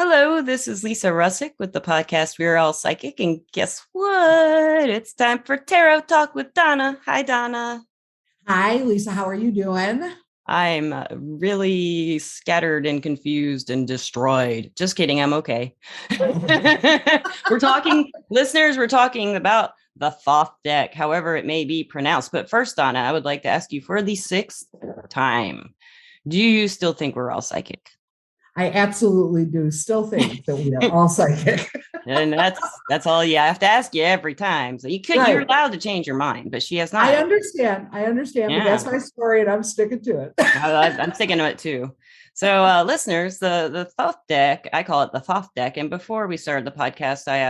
Hello, this is Lisa Russick with the podcast We're All Psychic. And guess what? It's time for Tarot Talk with Donna. Hi, Donna. Hi, Lisa. How are you doing? I'm really scattered and confused and destroyed. Just kidding. I'm okay. Listeners, we're talking about the Thoth deck, however it may be pronounced. But first, Donna, I would like to ask you for the sixth time. Do you still think we're all psychic? I absolutely do still think that we are all psychic. And that's all you have to ask you every time. So you're allowed to change your mind, but she has not. I understand, Yeah. but that's my story and I'm sticking to it. I'm sticking to it too. So listeners, the Thoth deck, I call it the Thoth deck. And before we started the podcast, I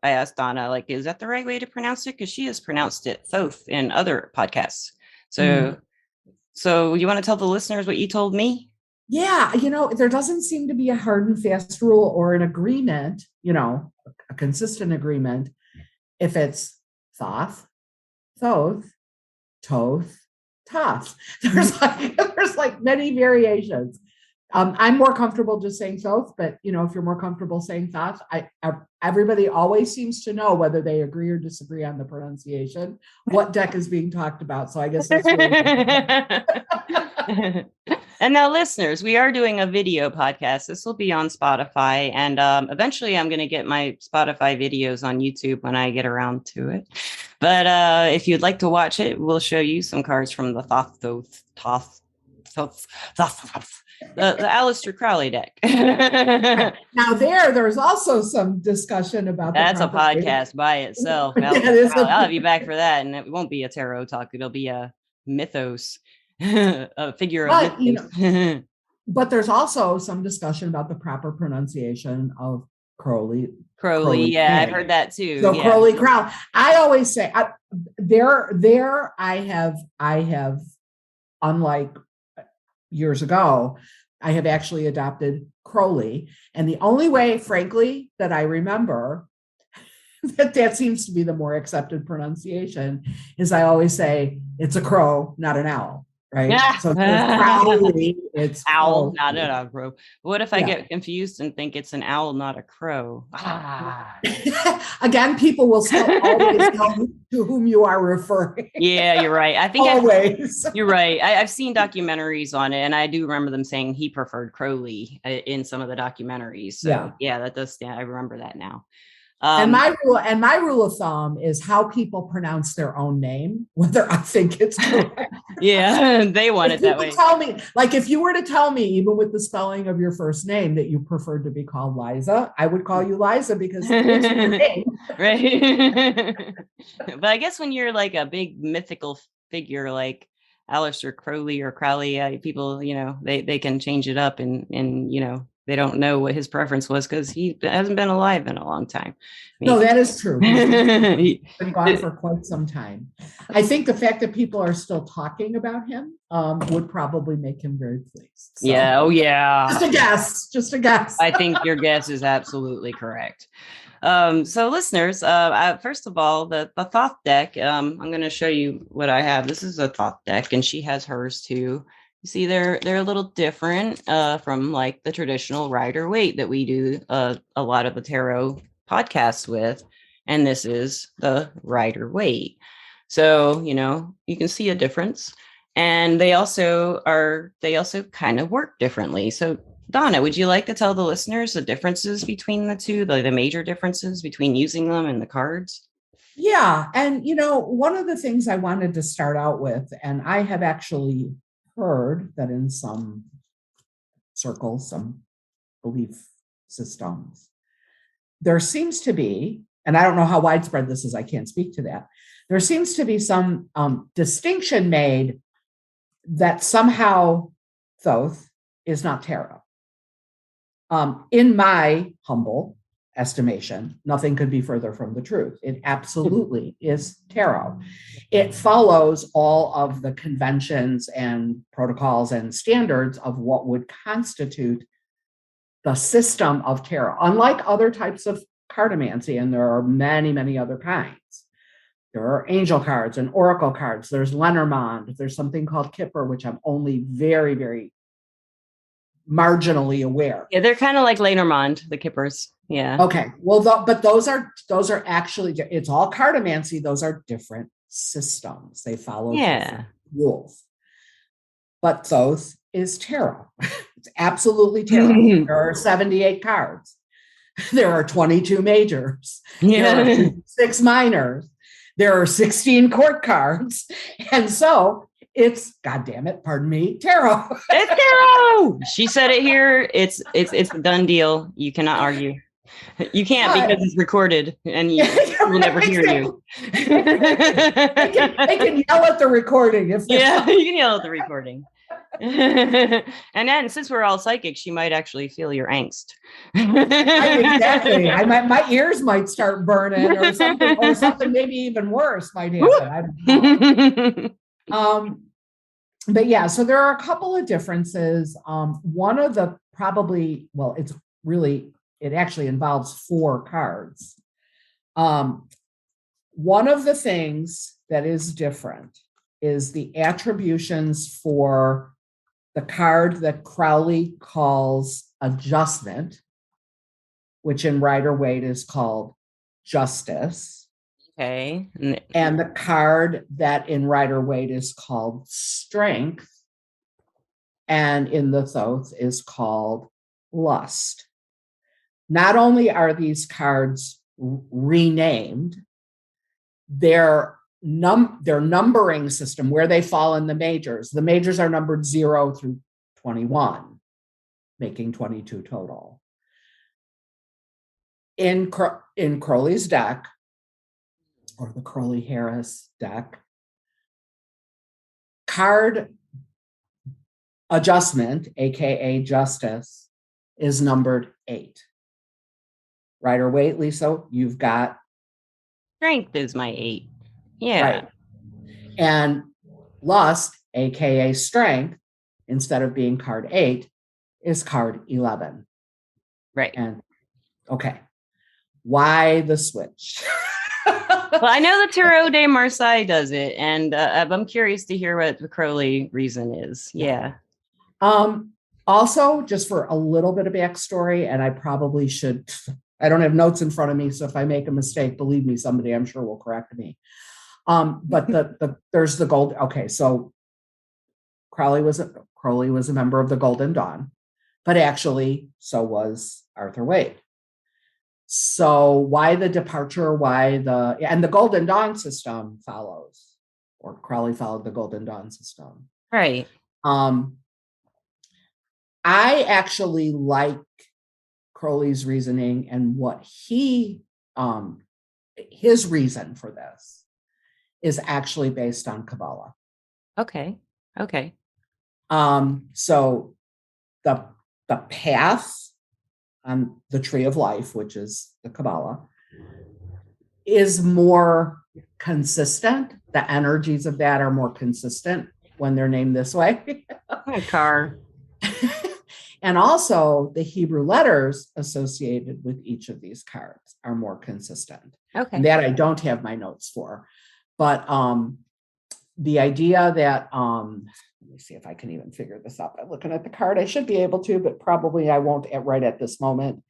asked Donna, like, is that the right way to pronounce it? Because she has pronounced it Thoth in other podcasts. So you want to tell the listeners what you told me? Yeah, there doesn't seem to be a hard and fast rule or an agreement, a consistent agreement. If it's Thoth, Thoth, Toth, Thoth. There's like many variations. I'm more comfortable just saying Thoth, but if you're more comfortable saying Thoth, everybody always seems to know whether they agree or disagree on the pronunciation, what deck is being talked about. So I guess that's really And now, listeners, we are doing a video podcast. This will be on Spotify, and eventually I'm going to get my Spotify videos on YouTube when I get around to it. But if you'd like to watch it, we'll show you some cards from the Thoth, the Aleister Crowley deck. Now there's also some discussion about that's a podcast by itself. I'll have you back for that, and it won't be a tarot talk. It'll be a mythos. A figure of but there's also some discussion about the proper pronunciation of Crowley. Yeah, I've heard that too. So yeah. Crowley. I always say I have, unlike years ago, I have actually adopted Crowley, and the only way, frankly, that I remember that seems to be the more accepted pronunciation is I always say it's a crow, not an owl. Right. Yeah. So it's owl, not a crow. What if I get confused and think it's an owl, not a crow? Again, people will still always know to whom you are referring. Yeah, you're right. I think always. You're right. I've seen documentaries on it, and I do remember them saying he preferred Crowley in some of the documentaries. So yeah, that does stand. I remember that now. And my rule of thumb is how people pronounce their own name, whether I think it's correct. Yeah, they want it that way. Tell me, like if you were to tell me, even with the spelling of your first name, that you preferred to be called Liza, I would call you Liza because it's your name. Right. But I guess when you're like a big mythical figure like Aleister Crowley or Crowley, people, they can change it up and they don't know what his preference was because he hasn't been alive in a long time. No, that is true. He's been gone for quite some time. I think the fact that people are still talking about him would probably make him very pleased. So, yeah. Oh, yeah. Just a guess. I think your guess is absolutely correct. So listeners, first of all, the Thoth deck, I'm going to show you what I have. This is a Thoth deck, and she has hers too. You see, they're a little different from like the traditional Rider-Waite that we do a lot of the tarot podcasts with, and this is the Rider-Waite. So you can see a difference, and they also kind of work differently. So Donna, would you like to tell the listeners the differences between the two, the major differences between using them and the cards? Yeah, and one of the things I wanted to start out with, and I have actually heard that in some circles, some belief systems, there seems to be, and I don't know how widespread this is, I can't speak to that, there seems to be some distinction made that somehow Thoth is not tarot. In my humble estimation, nothing could be further from the truth. It absolutely is tarot. It follows all of the conventions and protocols and standards of what would constitute the system of tarot. Unlike other types of cartomancy, and there are many, many other kinds. There are angel cards and oracle cards. There's Lenormand. There's something called Kipper, which I'm only very, very marginally aware. Yeah, they're kind of like Lenormand, the Kippers. Yeah. Okay, well, but those are actually, it's all cartomancy. Those are different systems. They follow different Yeah. rules. But Thoth is tarot. It's absolutely tarot. There are 78 cards. There are 22 majors. There are Yeah. 6 minors. There are 16 court cards. And so it's, God damn it, pardon me, tarot. It's tarot. She said it here. It's a done deal. You cannot argue. You can't because it's recorded and you will never hear you. They can yell at the recording if yeah, you can yell at the recording. And then since we're all psychic, she might actually feel your angst. Exactly. My ears might start burning or something maybe even worse might happen. I don't know. But yeah, so there are a couple of differences. One of the probably, well, it actually involves 4 cards. One of the things that is different is the attributions for the card that Crowley calls adjustment, which in Rider-Waite is called justice. Okay. And the card that in Rider-Waite is called strength, and in the Thoth is called lust. Not only are these cards renamed, their numbering system, where they fall in the majors are numbered 0 through 21, making 22 total. In Crowley's deck, or the Crowley-Harris deck, card adjustment, aka justice, is numbered 8. Rider-Waite, Lisa, you've got strength is my 8. Yeah. Right. And lust, aka strength, instead of being card 8, is card 11. Right. And okay, why the switch? Well, I know the Tarot de Marseille does it, and I'm curious to hear what the Crowley reason is. Yeah. Also, just for a little bit of backstory, and I probably should, I don't have notes in front of me, so if I make a mistake, believe me, somebody I'm sure will correct me. But there's the gold. Okay, so Crowley was a member of the Golden Dawn, but actually so was Arthur Waite. So why the departure? And the Golden Dawn system follows, or Crowley followed the Golden Dawn system. Right. I actually like Crowley's reasoning and what his reason for this is actually based on Kabbalah. Okay. So the path on the tree of life, which is the Kabbalah, is more consistent. The energies of that are more consistent when they're named this way. Car. And also the Hebrew letters associated with each of these cards are more consistent. Okay. And that I don't have my notes for. But the idea that, let me see if I can even figure this out by looking at the card. I should be able to, but probably I won't right at this moment.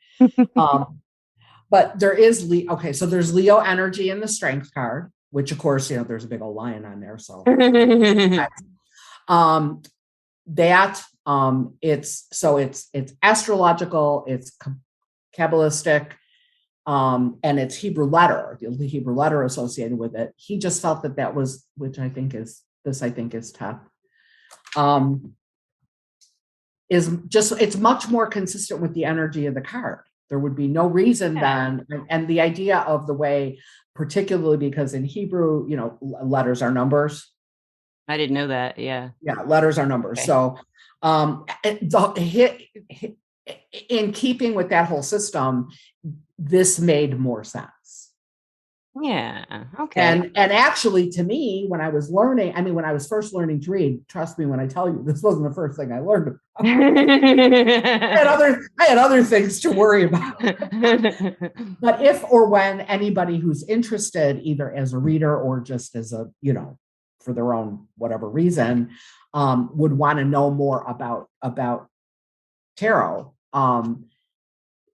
But there is, okay, so there's Leo energy in the strength card, which of course, there's a big old lion on there. So it's astrological, it's Kabbalistic, and it's Hebrew letter, the Hebrew letter associated with it. He just felt that was, which I think is tough. It's much more consistent with the energy of the card. There would be no reason then, and the idea of the way, particularly because in Hebrew, letters are numbers. I didn't know that. Yeah. Yeah, letters are numbers. Okay. So in keeping with that whole system, this made more sense. Yeah. Okay. And actually, to me, when I was first learning to read, trust me when I tell you, this wasn't the first thing I learned. I had other things to worry about. But if or when anybody who's interested, either as a reader or just as a, for their own whatever reason, would want to know more about tarot.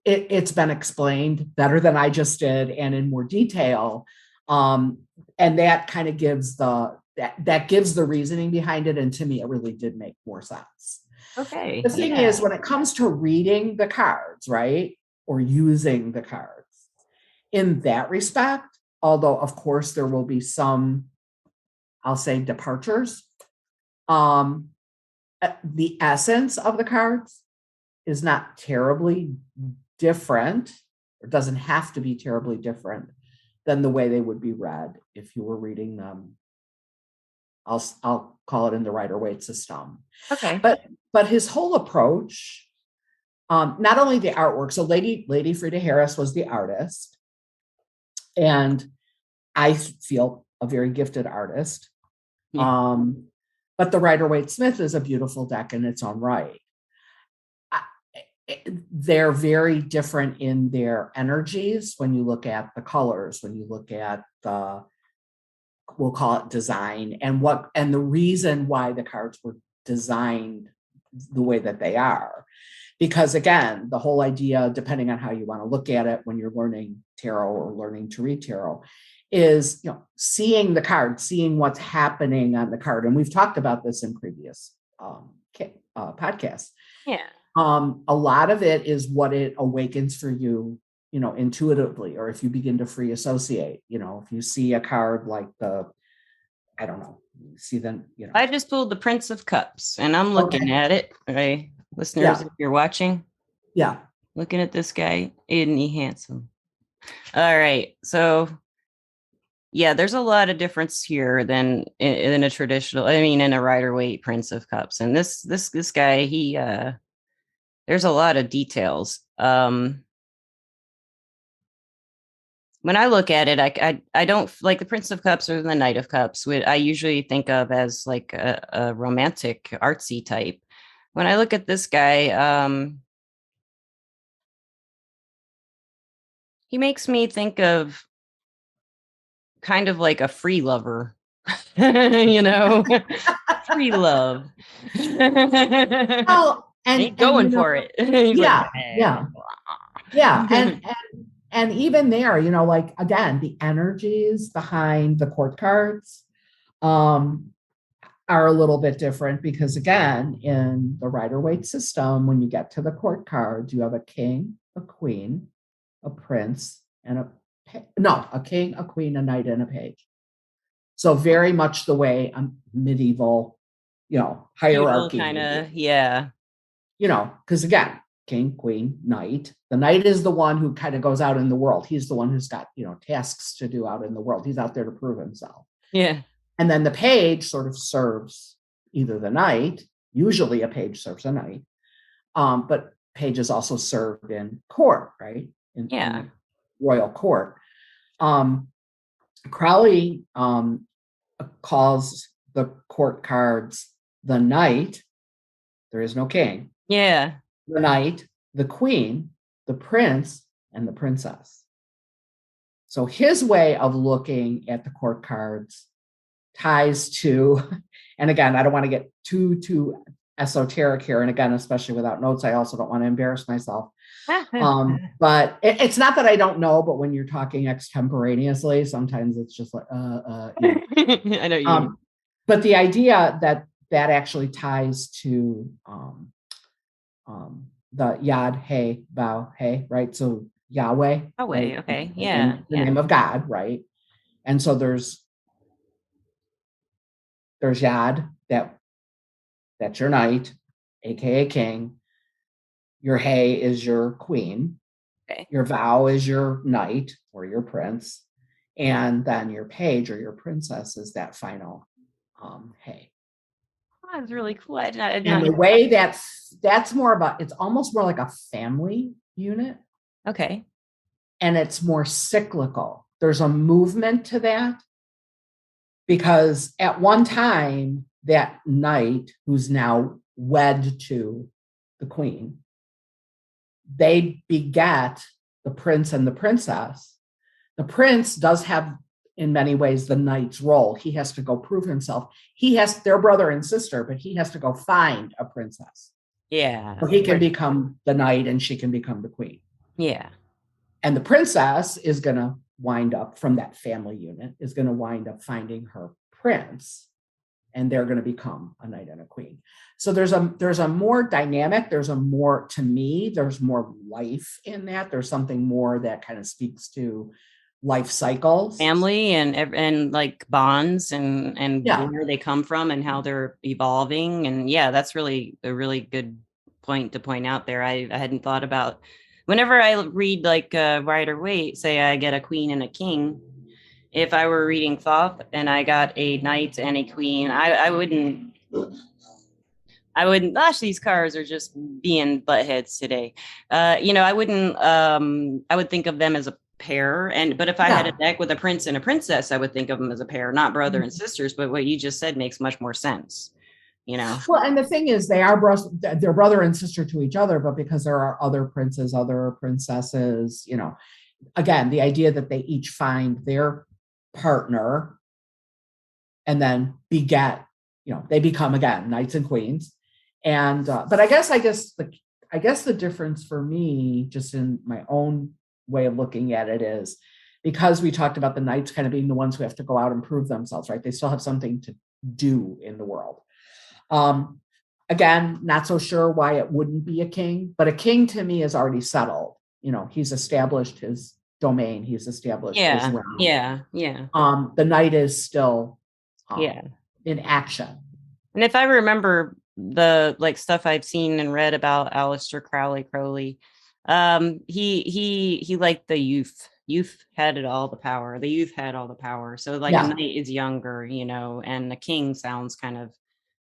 It's been explained better than I just did and in more detail. And that kind of gives that gives the reasoning behind it. And to me, it really did make more sense. Okay. The thing is, when it comes to reading the cards, right, or using the cards, in that respect, although of course there will be some, I'll say, departures, the essence of the cards is not terribly different, or doesn't have to be terribly different than the way they would be read if you were reading them. I'll call it in the Rider-Waite system. Okay. But his whole approach, not only the artwork, so Lady Frida Harris was the artist, and I feel a very gifted artist. Yeah. But the Rider-Waite Smith is a beautiful deck in its own right. They're very different in their energies when you look at the colors, when you look at the, we'll call it design, and the reason why the cards were designed the way that they are. Because again, the whole idea, depending on how you want to look at it when you're learning tarot or learning to read tarot, is, seeing the card, seeing what's happening on the card. And we've talked about this in previous podcasts. Yeah. A lot of it is what it awakens for you, intuitively, or if you begin to free associate, if you see a card like I don't know, see them, I just pulled the Prince of Cups and I'm looking at it. Right. Listeners, if you're watching. Yeah. Looking at this guy, isn't he handsome? All right. So yeah, there's a lot of difference here than in a traditional, in a Rider-Waite Prince of Cups. And this guy, he there's a lot of details. When I look at it, I don't like the Prince of Cups or the Knight of Cups, which I usually think of as like a romantic artsy type. When I look at this guy, he makes me think of kind of like a free lover, free love. Well, He's going for it. He's yeah, like, yeah. And even there, like, again, the energies behind the court cards are a little bit different, because again, in the Rider-Waite system, when you get to the court cards, you have a king, a queen, a prince, and a king, a queen, a knight, and a page. So very much the way a medieval, hierarchy kind of, yeah. Because again, king, queen, knight. The knight is the one who kind of goes out in the world. He's the one who's got, tasks to do out in the world. He's out there to prove himself. Yeah. And then the page sort of serves either the knight, usually a page serves a knight, but pages also served in court, right? In royal court. Crowley calls the court cards the knight. There is no king. Yeah. The knight, the queen, the prince, and the princess. So his way of looking at the court cards ties to, and again, I don't want to get too esoteric here, and again, especially without notes, I also don't want to embarrass myself. But it's not that I don't know, but when you're talking extemporaneously, sometimes it's just like, I know you mean. But the idea that actually ties to the Yad, Hey, Bow, Hey, right? So Yahweh. Right? Okay. Yeah. The name of God, right? And so there's Yad, that's your knight, aka king. Your Hey is your queen. Okay. Your Vow is your knight or your prince. And then your page or your princess is that final Hey. Oh, that's really cool. I did not the way that's more about, it's almost more like a family unit. Okay. And it's more cyclical. There's a movement to that, because at one time, that knight who's now wed to the queen, they beget the prince and the princess. The prince does have, in many ways, the knight's role. He has to go prove himself. They're brother and sister, but he has to go find a princess. Yeah. So he can Right. become the knight and she can become the queen. Yeah. And the princess is going to wind up from that family unit, is going to wind up finding her prince, and they're going to become a knight and a queen. So there's a more dynamic, there's a more, to me, there's more life in that. There's something more that kind of speaks to life cycles. Family and like bonds and Yeah. where they come from and how they're evolving. And yeah, that's really a really good point to point out there. I hadn't thought about whenever I read like Rider Waite, say I get a queen and a king. If I were reading Thoth and I got a knight and a queen, I wouldn't, gosh, these cars are just being butt heads today. I wouldn't, I would think of them as a pair. But if I had a Yeah. deck with a prince and a princess, I would think of them as a pair, not brother and sisters. But what you just said makes much more sense, you know? Well, and the thing is, they're brother and sister to each other, but because there are other princes, other princesses, again, the idea that they each find their partner and then beget, they become again knights and queens. And but I guess the difference for me, just in my own way of looking at it, is because we talked about the knights kind of being the ones who have to go out and prove themselves, right? They still have something to do in the world. Um, Again, not so sure why it wouldn't be a king, but a king to me is already settled. He's established his domain, he's established his Yeah, realm. yeah, yeah, The knight is still yeah. in action. And if I remember the like stuff I've seen and read about Aleister Crowley, he liked the youth. Youth had it all the power. The youth had all the power. So like a Yeah. knight is younger, and the king sounds kind of,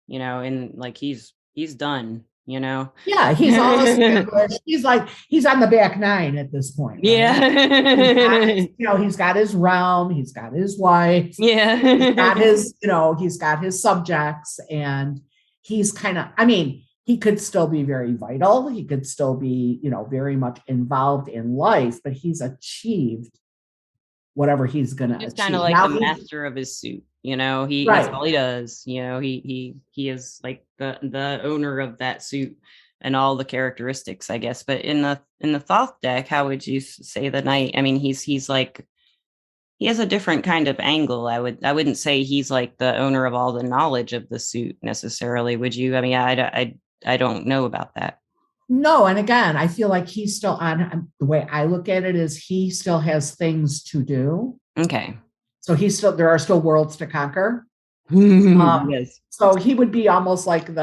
and like he's done, Yeah, he's all established. He's on the back nine at this point, right? Yeah. He's got his realm, he's got his wife, he's got Yeah. his subjects, and he's kind of, I mean, he could still be very vital, he could still be, very much involved in life, but he's achieved whatever he's going to He's kind of achieve. like Now the he's master of his suit. He that's right. all he does. He is like the owner of that suit and all the characteristics, I guess. But in the Thoth deck, how would you say the knight? I mean, he's like he has a different kind of angle. I wouldn't say he's like the owner of all the knowledge of the suit necessarily. Would you? I mean, I don't know about that. No, and again, I feel like he's still on. The way I look at it is he still has things to do. Okay. So there are still worlds to conquer. Yes. So he would be almost like and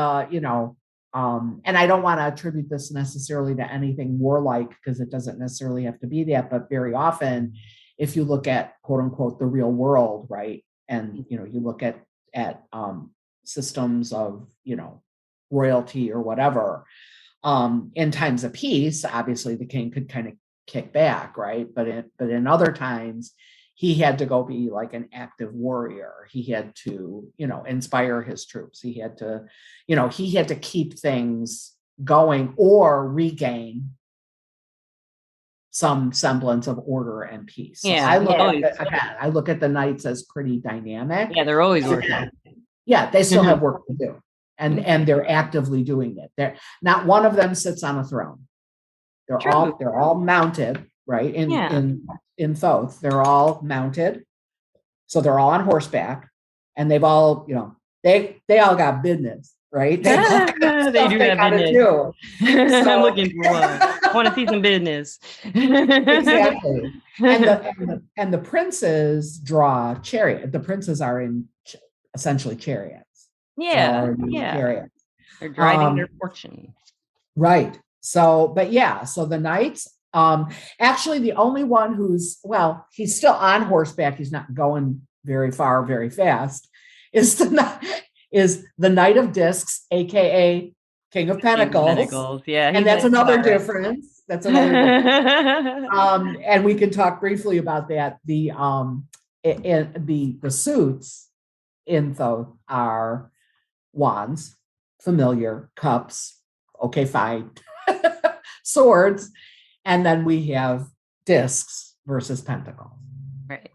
I don't want to attribute this necessarily to anything warlike because it doesn't necessarily have to be that, but very often, if you look at quote unquote the real world, right, and you look at systems of royalty or whatever, in times of peace, obviously the king could kind of kick back, right? But in other times, he had to go be like an active warrior. He had to, inspire his troops. He had to keep things going or regain some semblance of order and peace. So Yeah. I look at the knights as pretty dynamic. Yeah, they're always And, working. yeah, they still have work to do. And Mhm. and they're actively doing it. They're not one of them sits on a throne. They're True. all they're all mounted, right? In Yeah. in Thoth, they're all mounted. So they're all on horseback and they've all, they all got business, right? They've all got They stuff do they have gotta business. do. I'm So looking for one. I want to see some business. exactly. And the princes draw chariot. The princes are in essentially chariots. They're Yeah, already in yeah. chariots. They're driving their Um, fortune. Right. So, but yeah, so the knights, actually the only one he's still on horseback, he's not going very far, very fast, is the Knight of Discs, aka King of King of Pentacles. Pentacles. Yeah, And he's that's that's another about difference. That's another difference. right. And we can talk briefly about that. The suits in Thoth are wands, familiar, cups, okay, fine, swords, and then we have discs versus pentacles Right.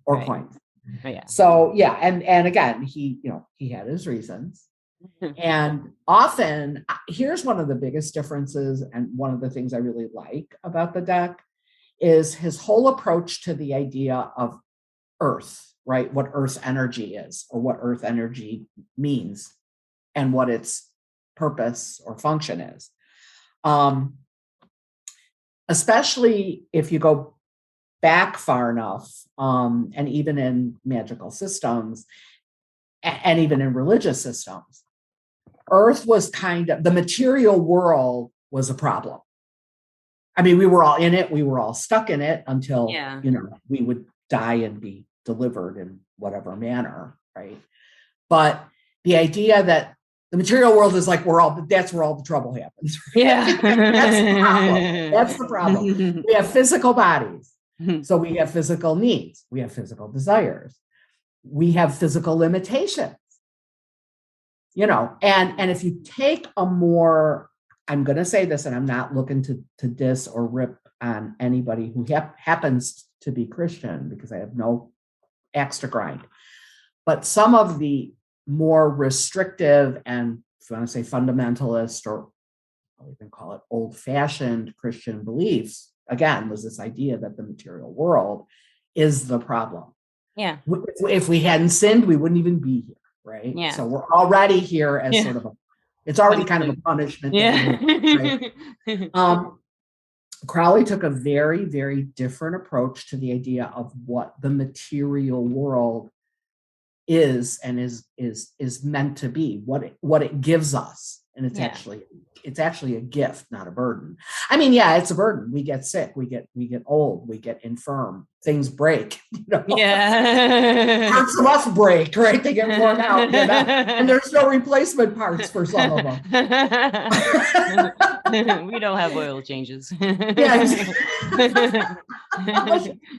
or Right. coins. Oh, yeah. So yeah, and again, he had his reasons. And often, here's one of the biggest differences, and one of the things I really like about the deck is his whole approach to the idea of Earth, right? What Earth's energy is, or what Earth energy means, and what its purpose or function is. Especially if you go back far enough, and even in magical systems, and even in religious systems, Earth was kind of, the material world was a problem. I mean, we were all in it, we were all stuck in it until, Yeah. We would die and be delivered in whatever manner, right? But the idea that the material world is like, that's where all the trouble happens. Right? Yeah. That's the problem. That's the problem. We have physical bodies. So we have physical needs. We have physical desires. We have physical limitations. And if you take a more, I'm going to say this, and I'm not looking to diss or rip on anybody who happens to be Christian, because I have no axe to grind. But some of the more restrictive, and if you want to say fundamentalist, or I'll even call it old-fashioned Christian beliefs, again, was this idea that the material world is the problem. Yeah. If we hadn't sinned, we wouldn't even be here, right? Yeah. So we're already here as sort of it's already kind of a punishment. Yeah. Right? Crowley took a very, very different approach to the idea of what the material world is and is meant to be, what it gives us. And it's actually a gift, not a burden. I mean, yeah, it's a burden. We get sick, we get old, we get infirm, things break, Yeah. Parts of us break, right? They get worn out, and there's no replacement parts for some of them. We don't have oil changes. Yeah,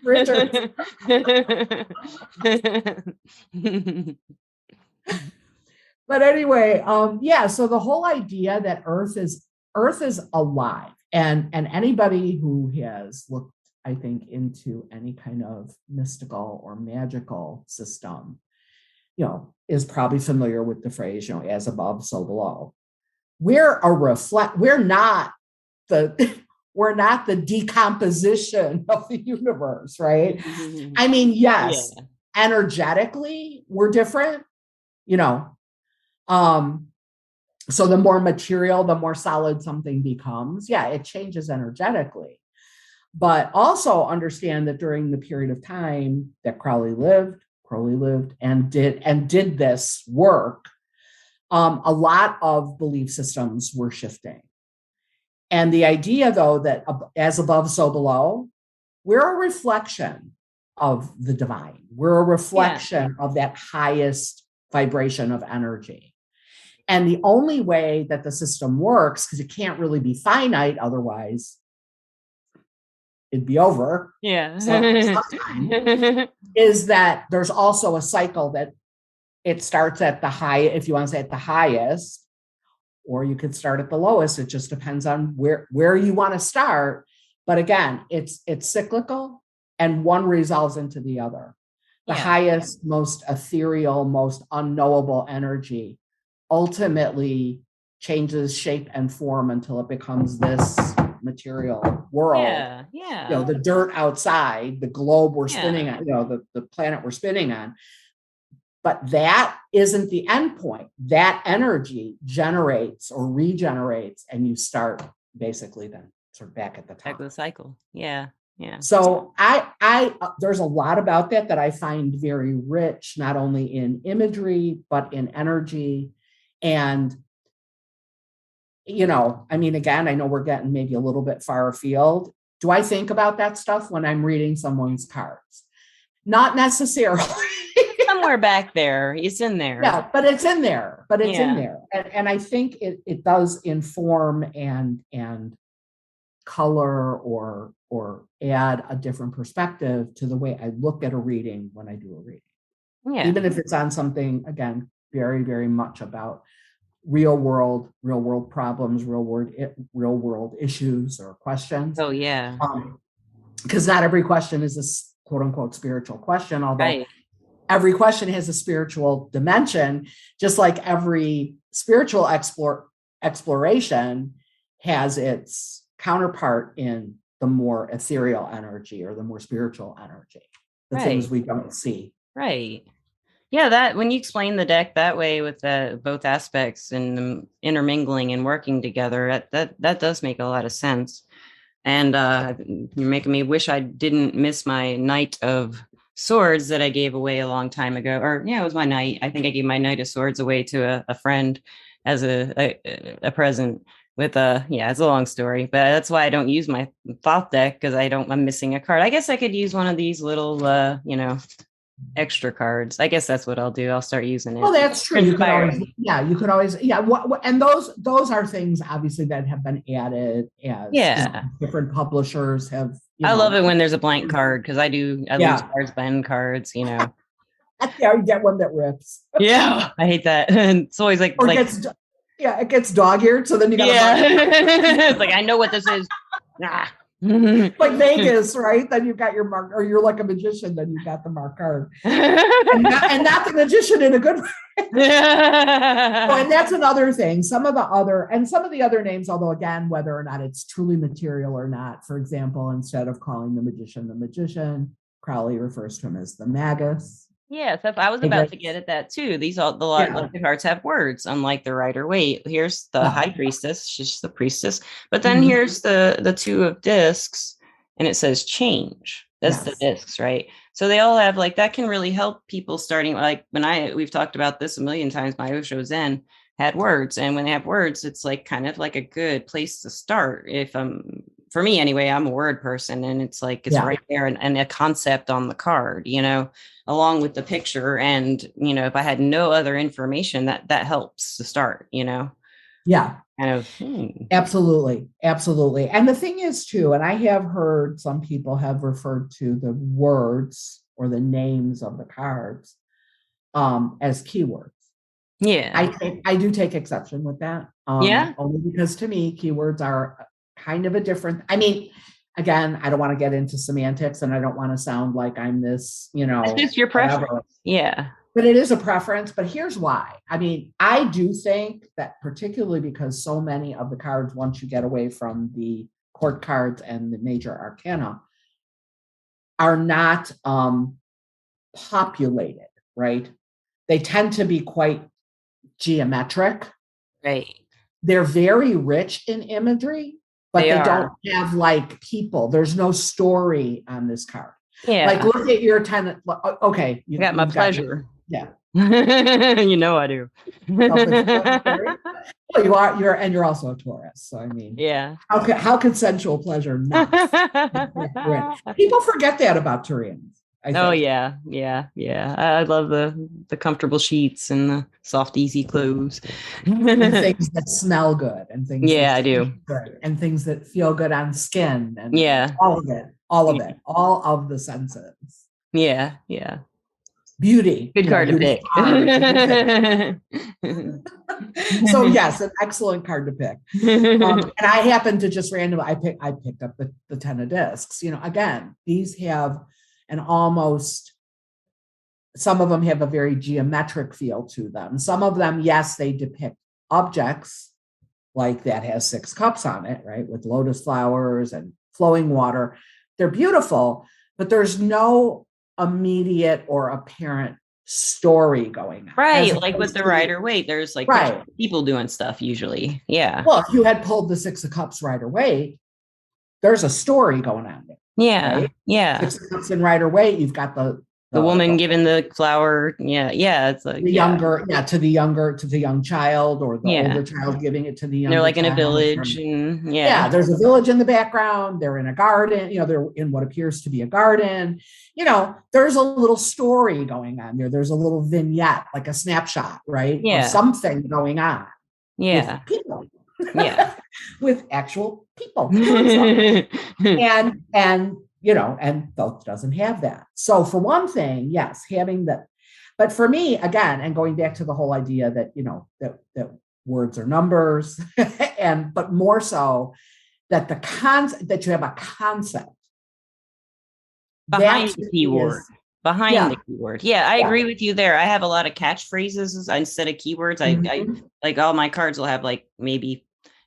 Richard. But anyway, so the whole idea that Earth is alive, and anybody who has looked, I think, into any kind of mystical or magical system, is probably familiar with the phrase, as above, so below. We're not the decomposition of the universe, right? I mean, yes, energetically, we're different, so the more material, the more solid something becomes. Yeah, it changes energetically. But also understand that during the period of time that Crowley lived and did this work, a lot of belief systems were shifting. And the idea, though, that as above, so below, we're a reflection of the divine. We're a reflection of that highest vibration of energy. And the only way that the system works, because it can't really be finite, otherwise it'd be over. Yeah. Sometime, is that there's also a cycle that it starts at the high, if you want to say at the highest, or you could start at the lowest. It just depends on where you want to start. But again, it's cyclical, and one resolves into the other. The highest, most ethereal, most unknowable energy ultimately changes shape and form until it becomes this material world. The dirt outside, the globe we're spinning on, the planet we're spinning on. But that isn't the end point. That energy generates or regenerates, and you start basically then sort of back at the top. Back of the cycle. Yeah. Yeah. So I there's a lot about that I find very rich, not only in imagery, but in energy. And, I mean, again, I know we're getting maybe a little bit far afield. Do I think about that stuff when I'm reading someone's cards? Not necessarily. Somewhere back there. It's in there. Yeah, but it's in there. In there. And I think it does inform and color or add a different perspective to the way I look at a reading when I do a reading. Yeah. Even if it's on something, again, very, very much about real world problems, real world issues or questions. Oh, yeah. Because not every question is a quote unquote spiritual question, although every question has a spiritual dimension, just like every spiritual exploration has its counterpart in the more ethereal energy or the more spiritual energy, the things Right. we don't see. Right. Yeah, that when you explain the deck that way with the both aspects and them intermingling and working together, that does make a lot of sense. And you're making me wish I didn't miss my Knight of Swords that I gave away a long time ago. Or yeah, it was my knight. I think I gave my Knight of Swords away to a friend as a present. With yeah, it's a long story, but that's why I don't use my Thoth deck because I'm missing a card. I guess I could use one of these little extra cards. I guess that's what I'll do. I'll start using it. Well, that's true. You could Inspire always, me. yeah, you could always, yeah. And those are things obviously that have been added as Yeah. different publishers have, I love it when there's a blank card because I lose yeah, cards by end cards. yeah, you get one that rips Yeah. I hate that. And it's always or like gets, yeah, it gets dog-eared. So then you got to yeah. mark it. It's like I know what this is. Ah. Like Vegas, right? Then you've got your mark, or you're like a magician, then you got the mark card. And not the magician in a good way. And that's another thing. Some of the other names, although again, whether or not it's truly material or not, for example, instead of calling the magician, Crowley refers to him as the magus. Yes, I was about to get at that too. The cards have words, unlike the Rider Waite. Here's the High Priestess, she's the priestess, but then here's the Two of Discs, and it says change. That's the discs, right? So they all have that can really help people starting we've talked about this a million times. My Osho Zen had words, and when they have words, it's kind of like a good place to start. If for me anyway, I'm a word person, and it's right there and a concept on the card, along with the picture. And, if I had no other information, that helps to start, Yeah. Kind of. Absolutely. Absolutely. And the thing is too, and I have heard some people have referred to the words or the names of the cards as keywords. Yeah. I do take exception with that. Yeah. Only because to me, keywords are kind of a different, I mean, again, I don't want to get into semantics and I don't want to sound like I'm this, It's just your preference. Whatever. Yeah. But it is a preference, but here's why. I mean, I do think that particularly because so many of the cards, once you get away from the court cards and the major arcana, are not populated, right? They tend to be quite geometric. Right. They're very rich in imagery, but they don't have people. There's no story on this card. Yeah. Look at your 10. Okay. You got my pleasure. Yeah. I do. Well, you're also a Taurus. So I mean, yeah. How consensual pleasure not? People forget that about Taurians. Oh yeah. I love the comfortable sheets and the soft, easy clothes. And things that smell good and things. Yeah, I do. Good, and things that feel good on skin and all of the senses. Yeah. Beauty. Good card to pick. So yes, an excellent card to pick. And I happened to just randomly, I picked up the 10 of discs. Again, these have some of them have a very geometric feel to them. Some of them, yes, they depict objects like that has 6 cups on it, right? With lotus flowers and flowing water. They're beautiful, but there's no immediate or apparent story going on. Right. Like with the Rider Waite, there's people doing stuff usually. Yeah. Well, if you had pulled the 6 of Cups Rider Waite, there's a story going on there. Yeah. Right? Yeah. 6 of Cups in Rider Waite, you've got the woman giving the flower. Yeah. It's like the younger, to the young child, or the older child giving it to the younger. They're in a village, and there's a village in the background. They're in a garden. They're in what appears to be a garden. There's a little story going on there. There's a little vignette, like a snapshot, right? Yeah. Of something going on. Yeah. With people. Yeah. With actual people. And Thoth doesn't have that. So for one thing, yes, having that. But for me, again, and going back to the whole idea that, that words are numbers, but more so that that you have a concept behind the keyword. behind the Yeah. keyword. Yeah, I Yeah. agree with you there. I have a lot of catchphrases instead of keywords. I Mhm. like all my cards will have like maybe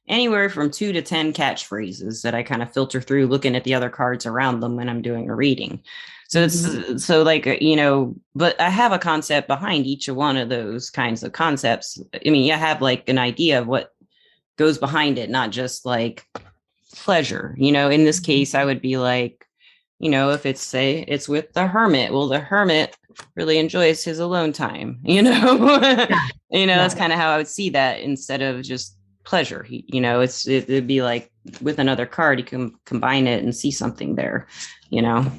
anywhere from 2 to 10 catchphrases that I kind of filter through looking at the other cards around them when I'm doing a reading. So Mhm. it's so like, you know, but I have a concept behind each of one of those kinds of concepts. I mean, you have like an idea of what goes behind it, not just like pleasure. You know, in this case, I would be like, you know, if it's say it's with the hermit, well, the hermit really enjoys his alone time, you know. Yeah. You know, that's Yeah. kind of how I would see that instead of just pleasure. You know, it'd be like with another card, you can combine it and see something there, you know.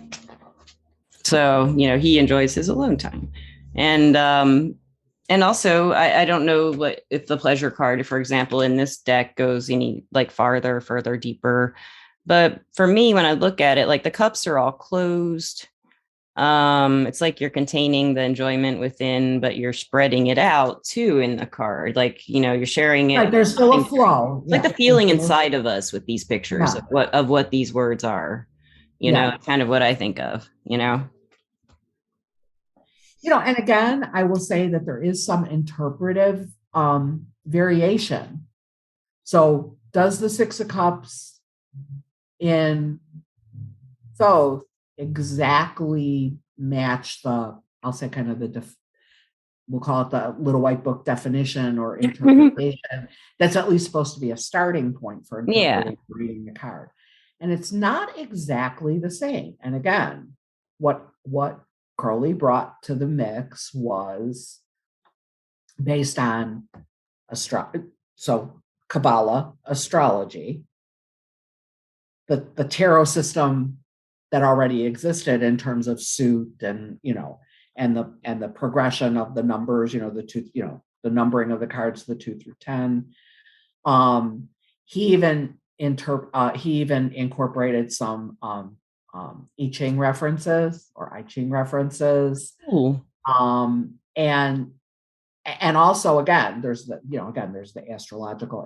So, you know, he enjoys his alone time. And also I don't know what if the pleasure card, for example, in this deck goes any like further deeper. But for me, when I look at it, like the cups are all closed. It's like you're containing the enjoyment within, but you're spreading it out too in the card. Like, you know, you're sharing Right. it. There's still a flow. It's like Yeah. the feeling inside of us with these pictures Yeah. of what these words are. You know, Yeah. kind of what I think of, you know. And again, I will say that there is some interpretive variation. So, does the Six of Cups in Thoth exactly match I'll say kind of we'll call it the little white book definition or interpretation that's at least supposed to be a starting point for Yeah. interpreting reading the card. And it's not exactly the same. And again, what Crowley brought to the mix was based on Kabbalah, astrology, the tarot system that already existed in terms of suit and the progression of the numbers, the numbering of the cards, the 2 through 10. He even incorporated some I Ching references or I Ching references. Ooh. And also again there's the astrological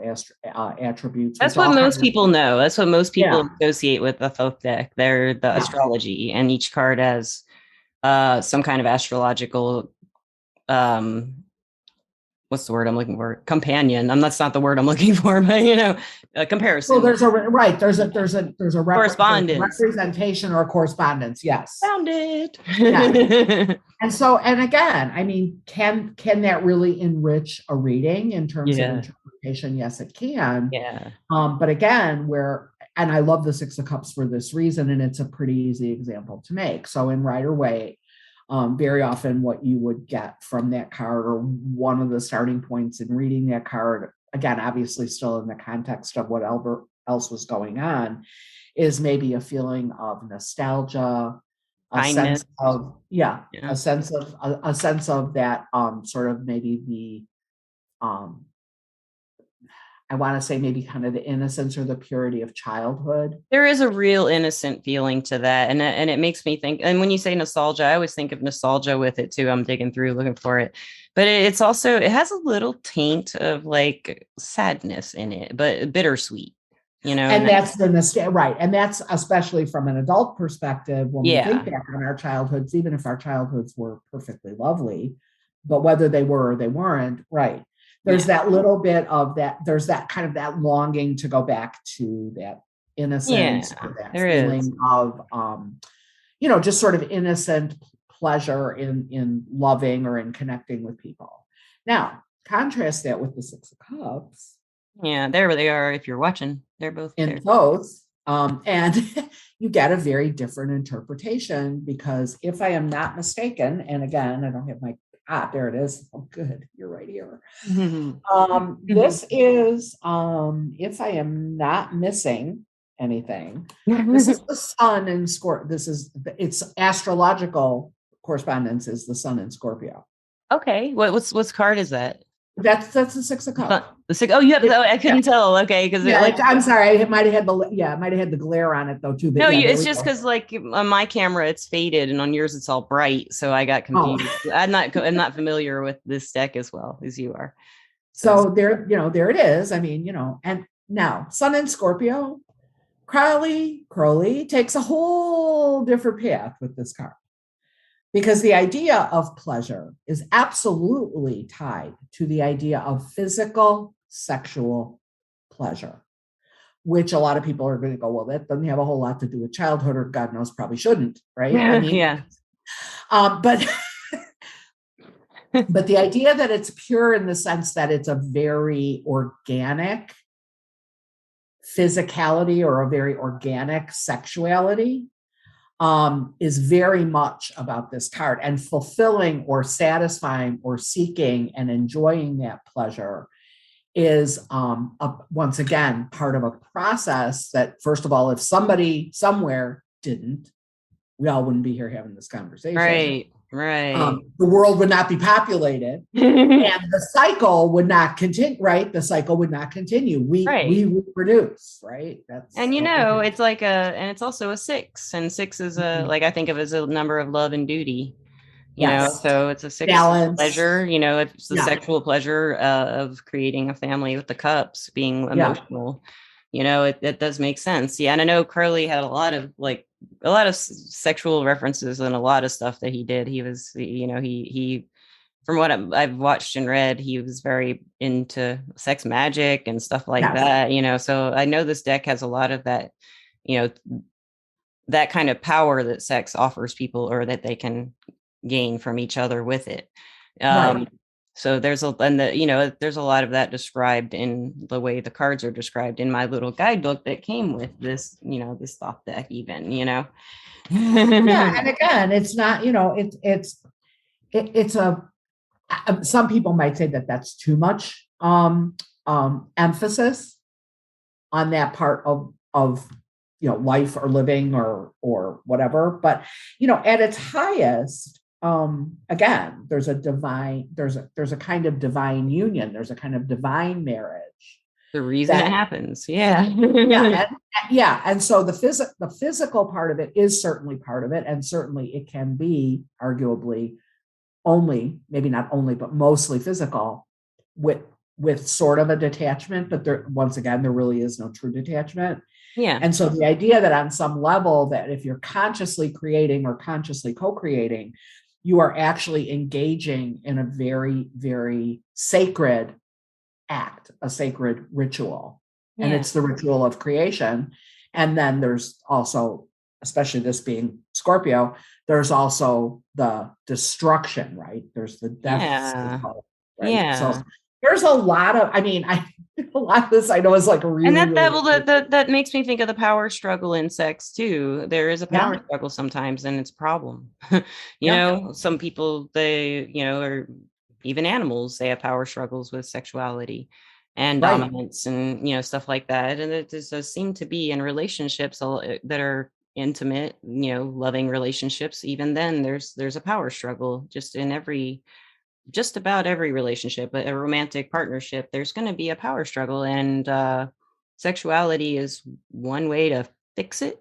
attributes, That's which what all most kind of, people know. That's what most people yeah, associate with the Thoth deck. They're the yeah. astrology, and each card has some kind of astrological um what's the word I'm looking for? Companion. That's not the word I'm looking for, but you know, a Well, comparison. there's a right. There's a Correspondence. representation or correspondence. Yes. Found it. Yeah. And again, I mean, can that really enrich a reading in terms of Yeah. interpretation? Yes, it can. Yeah. But again, and I love the Six of Cups for this reason, and it's a pretty easy example to make. So in Rider Waite, very often what you would get from that card, or one of the starting points in reading that card, again, obviously still in the context of what else was going on, is maybe a feeling of nostalgia, a Kindness. sense of, yeah, Yeah. a sense of that sort of maybe um I want to say maybe kind of the innocence or the purity of childhood. There is a real innocent feeling to that, and it makes me think. And when you say nostalgia, I always think of nostalgia with it too. I'm digging through looking for it, but it's also it has a little taint of like sadness in it, but bittersweet. You know, And that's right. And that's especially from an adult perspective when we think yeah, back on our childhoods, even if our childhoods were perfectly lovely, but whether they were or they weren't, right. There's yeah, that little bit of that, there's that kind of that longing to go back to that innocence yeah. or that There is. feeling of just sort of innocent pleasure in loving or in connecting with people. Now, contrast that with the Six of Cups Yeah, there they are. If you're watching, they're both in there. both. And you get a very different interpretation because if I am not mistaken, and again, I don't have there it is. Oh, good. You're right here. This is, if I am not missing anything, this is the sun in Scorpio. It's astrological correspondence is the sun in Scorpio. Okay, what's card is that? That's the Six of Cups. The six. Oh, you have. Oh, I Yeah. couldn't tell. Okay, because Yeah, like I'm sorry. It might have had the glare on it though too. But no, yeah, there it's we just go. because like on my camera it's faded and on yours it's all bright, so I got Oh, confused. I'm not familiar with this deck as well as you are. So so there it is. I mean, and now Sun in Scorpio, Crowley takes a whole different path with this card. Because the idea of pleasure is absolutely tied to the idea of physical sexual pleasure, which a lot of people are going to go, well, that doesn't have a whole lot to do with childhood, or God knows, probably shouldn't, right? I mean, Yeah. but but the idea that it's pure in the sense that it's a very organic physicality or a very organic sexuality is very much about this card, and fulfilling or satisfying or seeking and enjoying that pleasure is once again part of a process that, first of all, if somebody somewhere didn't, we all wouldn't be here having this conversation. Right. The world would not be populated, and the cycle would not continue. Right, the cycle would not continue. We Right. reproduce. Right, that's And what we're here. it's like and it's also a six, and six is a Mhm. like I think of as a number of love and duty. Yes, So it's a six balance. pleasure. It's the Yeah, sexual pleasure of creating a family with the cups, being yeah, emotional. It does make sense. Yeah, and I know Curly had a lot of sexual references and a lot of stuff that he did. He was, he from what I've watched and read, he was very into sex magic and stuff like yes, that. So I know this deck has a lot of that, you know, that kind of power that sex offers people, or that they can gain from each other with it. right. So there's a lot of that described in the way the cards are described in my little guidebook that came with this, this Thoth deck even, Yeah, and again, it's not, it's a, some people might say that that's too much emphasis on that part of life or living or whatever. But at its highest, again, there's a kind of divine union, there's a kind of divine marriage The reason it that, happens. Yeah. yeah, yeah. And so the physical part of it is certainly part of it, and certainly it can be arguably only, maybe not only, but mostly physical, with sort of a detachment. But there, once again, there really is no true detachment. Yeah. And so the idea that on some level, that if you're consciously creating or consciously co-creating, you are actually engaging in a very, very sacred act, a sacred ritual. And Yeah. it's the ritual of creation. And then there's also, especially this being Scorpio, there's also the destruction, right? There's the death Yeah. cycle, right? So Yeah. there's a lot of, a lot of this I know is like And really, that that really, well that makes me think of the power struggle in sex too. There is a yeah, power struggle sometimes, and it's a problem. yeah, Some people, they, or even animals, they have power struggles with sexuality and right. dominance and stuff like that. And it does seem to be in relationships that are intimate, loving relationships. Even then, there's a power struggle just about every relationship, a romantic partnership. There's going to be a power struggle, and sexuality is one way to fix it,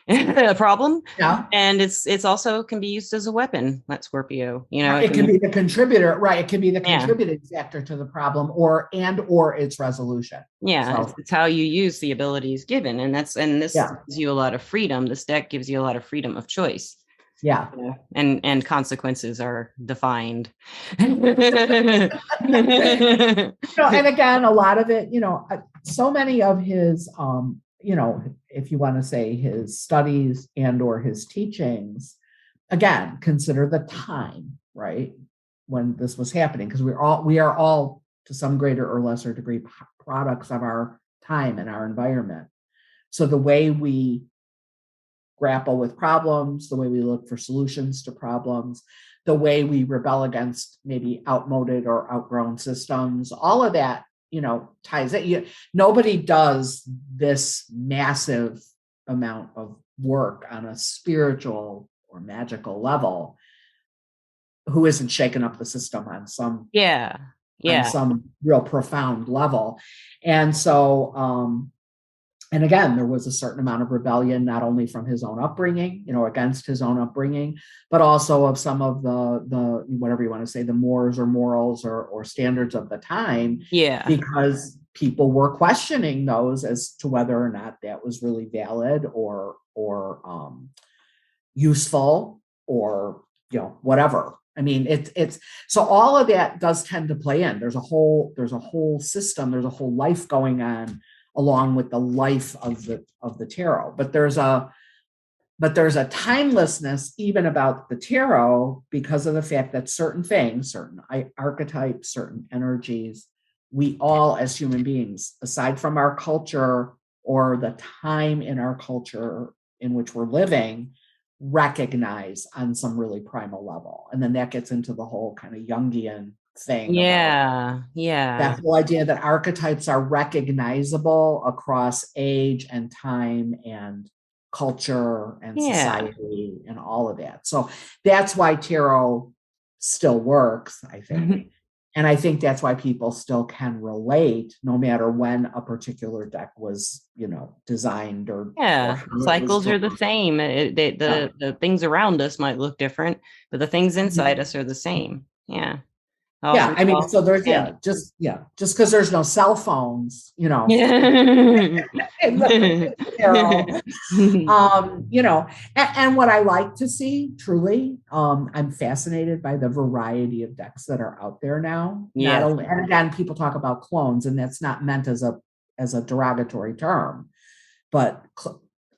a problem. Yeah. And it's also can be used as a weapon. That Scorpio, it It can can, be the contributor, right? It can be the yeah, contributing factor to the problem, or its resolution. yeah. So It's how you use the abilities given, and this yeah, gives you a lot of freedom. This deck gives you a lot of freedom of choice. yeah. Yeah. And consequences are defined. And again, a lot of it, so many of his, if you want to say his studies and or his teachings, again, consider the time, right, when this was happening, because we are all to some greater or lesser degree products of our time and our environment. So the way we grapple with problems, the way we look for solutions to problems, the way we rebel against maybe outmoded or outgrown systems, all of that, ties it. Nobody does this massive amount of work on a spiritual or magical level who isn't shaking up the system Yeah. on Yeah. some real profound level. And so and again, there was a certain amount of rebellion, not only from his own upbringing, against his own upbringing, but also of some of the whatever you want to say, the mores or morals or standards of the time, Yeah. because people were questioning those as to whether or not that was really valid or useful or whatever. I mean, it's so all of that does tend to play in. There's a whole system, there's a whole life going on along with the life of the tarot. But there's a timelessness even about the tarot because of the fact that certain things, certain archetypes, certain energies, we all as human beings, aside from our culture or the time in our culture in which we're living, recognize on some really primal level. And then that gets into the whole kind of Jungian thing about that whole idea that archetypes are recognizable across age and time and culture and society and all of that. So that's why tarot still works, I think. And I think that's why people still can relate no matter when a particular deck was, designed or cycles are the same. The things around us might look different, but the things inside us are the same. Yeah. Yeah, I mean, so there's just because there's no cell phones, in the tarot, and what I like to see truly, I'm fascinated by the variety of decks that are out there now. Not only, and again, people talk about clones, and that's not meant as a derogatory term, but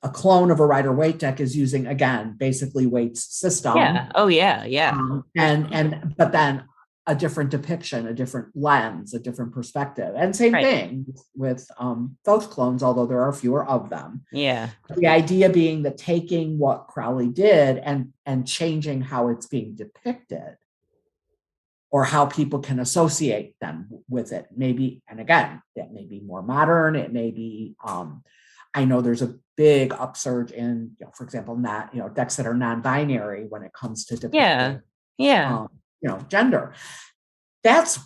a clone of a Rider-Waite deck is using, again, basically Waite's system. But then a different depiction, a different lens, a different perspective. And same thing with Thoth clones, although there are fewer of them. Yeah. The idea being that taking what Crowley did and changing how it's being depicted or how people can associate them with it. Maybe, and again, that may be more modern. It may be, I know there's a big upsurge in, for example, decks that are non-binary when it comes to depicting gender. That's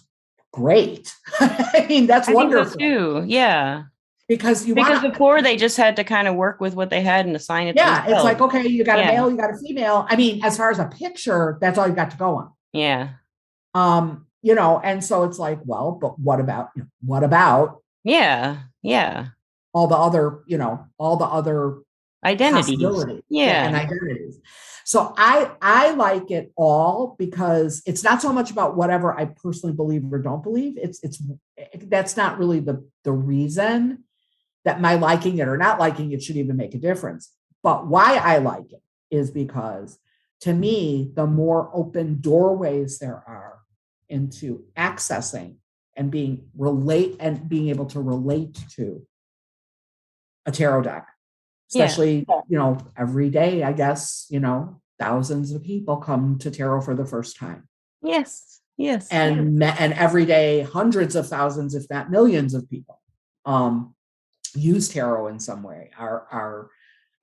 great. I mean, that's wonderful. I think so too. Yeah. Because before they just had to kind of work with what they had and assign it. Yeah. It's like, okay, you got a male, you got a female. I mean, as far as a picture, that's all you got to go on. Yeah. And so it's like, well, but what about Yeah. all the other identities. And identities. So I like it all because it's not so much about whatever I personally believe or don't believe. That's not really the reason that my liking it or not liking it should even make a difference. But why I like it is because, to me, the more open doorways there are into accessing and being able to relate to a tarot deck. Especially, every day, I guess, thousands of people come to tarot for the first time. Yes. And every day, hundreds of thousands, if not millions of people use tarot in some way. Our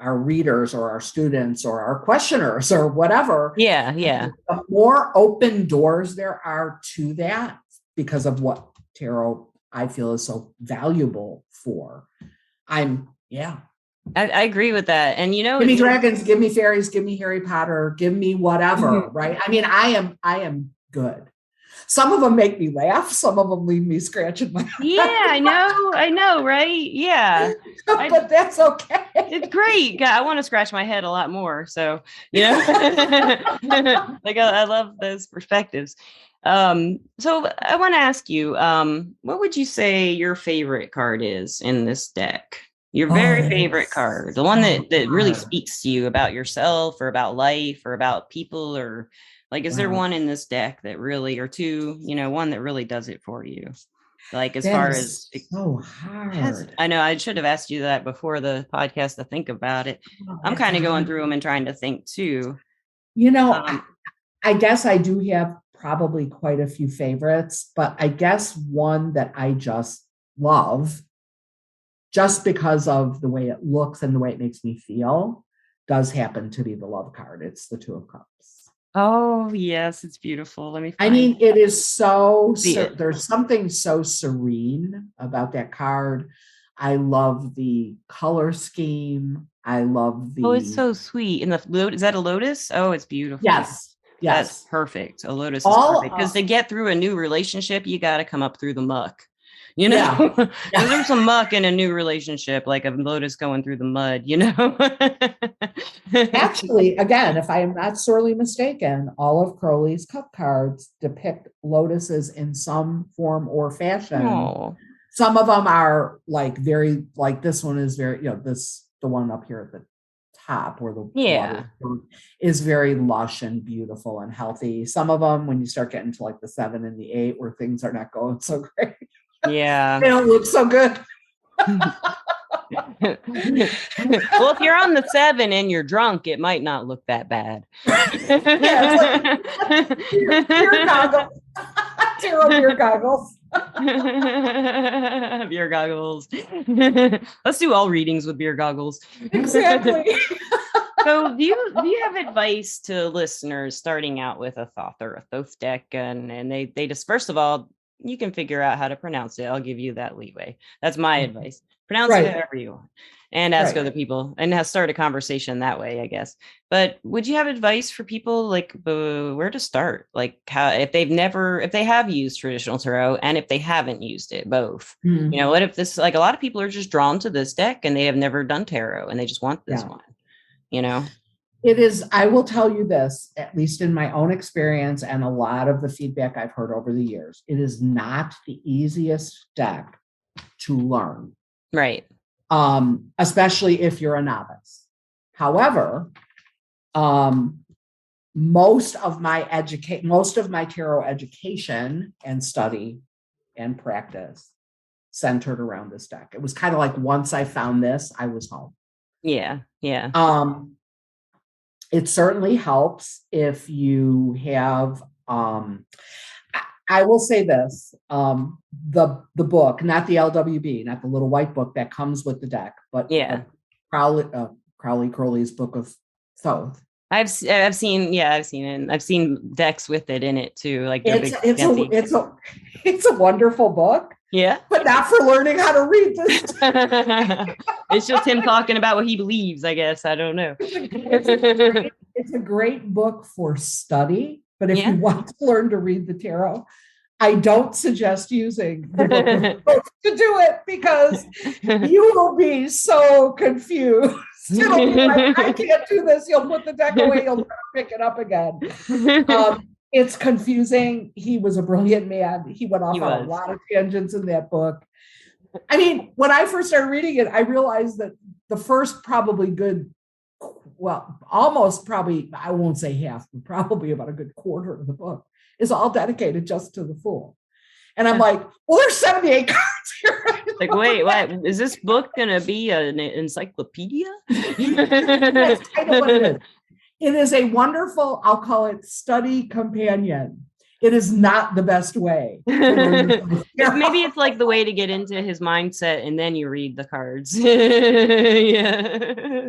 readers or our students or our questioners or whatever. Yeah. The more open doors there are to that because of what tarot, I feel, is so valuable for. I agree with that. And give me dragons, give me fairies, give me Harry Potter, give me whatever, right? I mean, I am good. Some of them make me laugh. Some of them leave me scratching my head. Yeah, I know, right? Yeah. But that's okay. It's great. God, I want to scratch my head a lot more. So, like I love those perspectives. So I want to ask you, what would you say your favorite card is in this deck? Your very favorite card, the one that really speaks to you about yourself or about life or about people, or like, is there one in this deck that really, or two, one that really does it for you? Like, as far as so hard. I know I should have asked you that before the podcast to think about it. I'm kind of going through them and trying to think too. I guess I do have probably quite a few favorites, but I guess one that I just love, just because of the way it looks and the way it makes me feel, does happen to be the love card. It's the Two of Cups. Oh, yes, it's beautiful. Let me find it is there's something so serene about that card. I love the color scheme. I love the... Oh, it's so sweet. And is that a lotus? Oh, it's beautiful. Yes. That's perfect. A lotus is perfect. Because to get through a new relationship, you got to come up through the muck. you know, Yeah. because there's some muck in a new relationship, like a lotus going through the mud, you know. Actually, again, if I am not sorely mistaken, all of Crowley's cup cards depict lotuses in some form or fashion. Oh, Some of them are like very, like this one is very, the one up here at the top where the yeah. water is very lush and beautiful and healthy. Some of them, when you start getting to like the 7 and the 8, where things are not going so great, Yeah. they don't look so good. Well, if you're on the 7 and you're drunk, it might not look that bad. Yeah, it's like beer goggles. Tarot beer goggles. Beer goggles. Let's do all readings with beer goggles. Exactly. So do you have advice to listeners starting out with a Thoth or a Thoth deck, and they just, first of all, you can figure out how to pronounce it. I'll give you that leeway. That's my advice. Pronounce it however you want, and ask other people, and start a conversation that way, I guess. But would you have advice for people, like where to start, like how, if they have used traditional tarot and if they haven't used it, both? You know, what if this, like, a lot of people are just drawn to this deck and they have never done tarot and they just want this one, you know? It is, I will tell you this, at least in my own experience and a lot of the feedback I've heard over the years, it is not the easiest deck to learn. Right. Especially if you're a novice. However, most of my tarot education and study and practice centered around this deck. It was kind of like, once I found this, I was home. Yeah. Yeah. It certainly helps if you have, I will say this, the book, not the LWB, not the little white book that comes with the deck, but Crowley's book of Thoth. I've seen it. I've seen decks with it in it too. Like it's a wonderful book. Yeah, but not for learning how to read this. It's just him talking about what he believes, I guess. I don't know. It's a great book for study, but if you want to learn to read the tarot, I don't suggest using the book to do it, because you will be so confused. It'll be like, I can't do this. You'll put the deck away. You'll never pick it up again. It's confusing. He was a brilliant man. He went off on a lot of tangents in that book. I mean, when I first started reading it, I realized that the first almost probably, I won't say half, but probably about a good quarter of the book is all dedicated just to the Fool. And I'm like, well, there's 78 cards here. Like, wait, what? Is this book going to be an encyclopedia? That's kind of what it is. It is a wonderful, I'll call it, study companion. It is not the best way. Maybe it's like the way to get into his mindset, and then you read the cards. Yeah.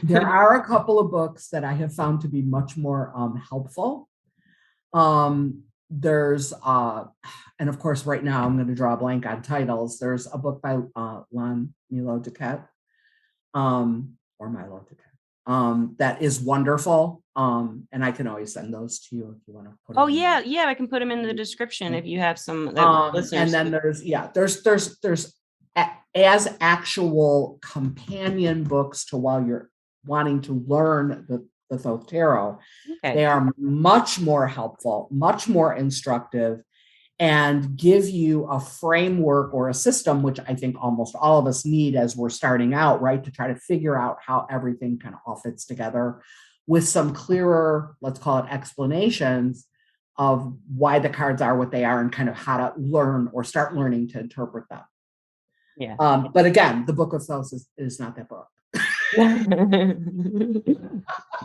There are a couple of books that I have found to be much more helpful. There's and of course, right now I'm going to draw a blank on titles. There's a book by Milo Duquette, or Milo Duquette. That is wonderful. And I can always send those to you if you want to put them in. I can put them in the description if you have some listeners. And then there's as actual companion books to while you're wanting to learn the Thoth Tarot. Okay. They are much more helpful, much more instructive, and give you a framework or a system, which I think almost all of us need as we're starting out, right? To try to figure out how everything kind of all fits together with some clearer, let's call it, explanations of why the cards are what they are and kind of how to learn or start learning to interpret them. Yeah. But again, the Book of Thoth is not that book.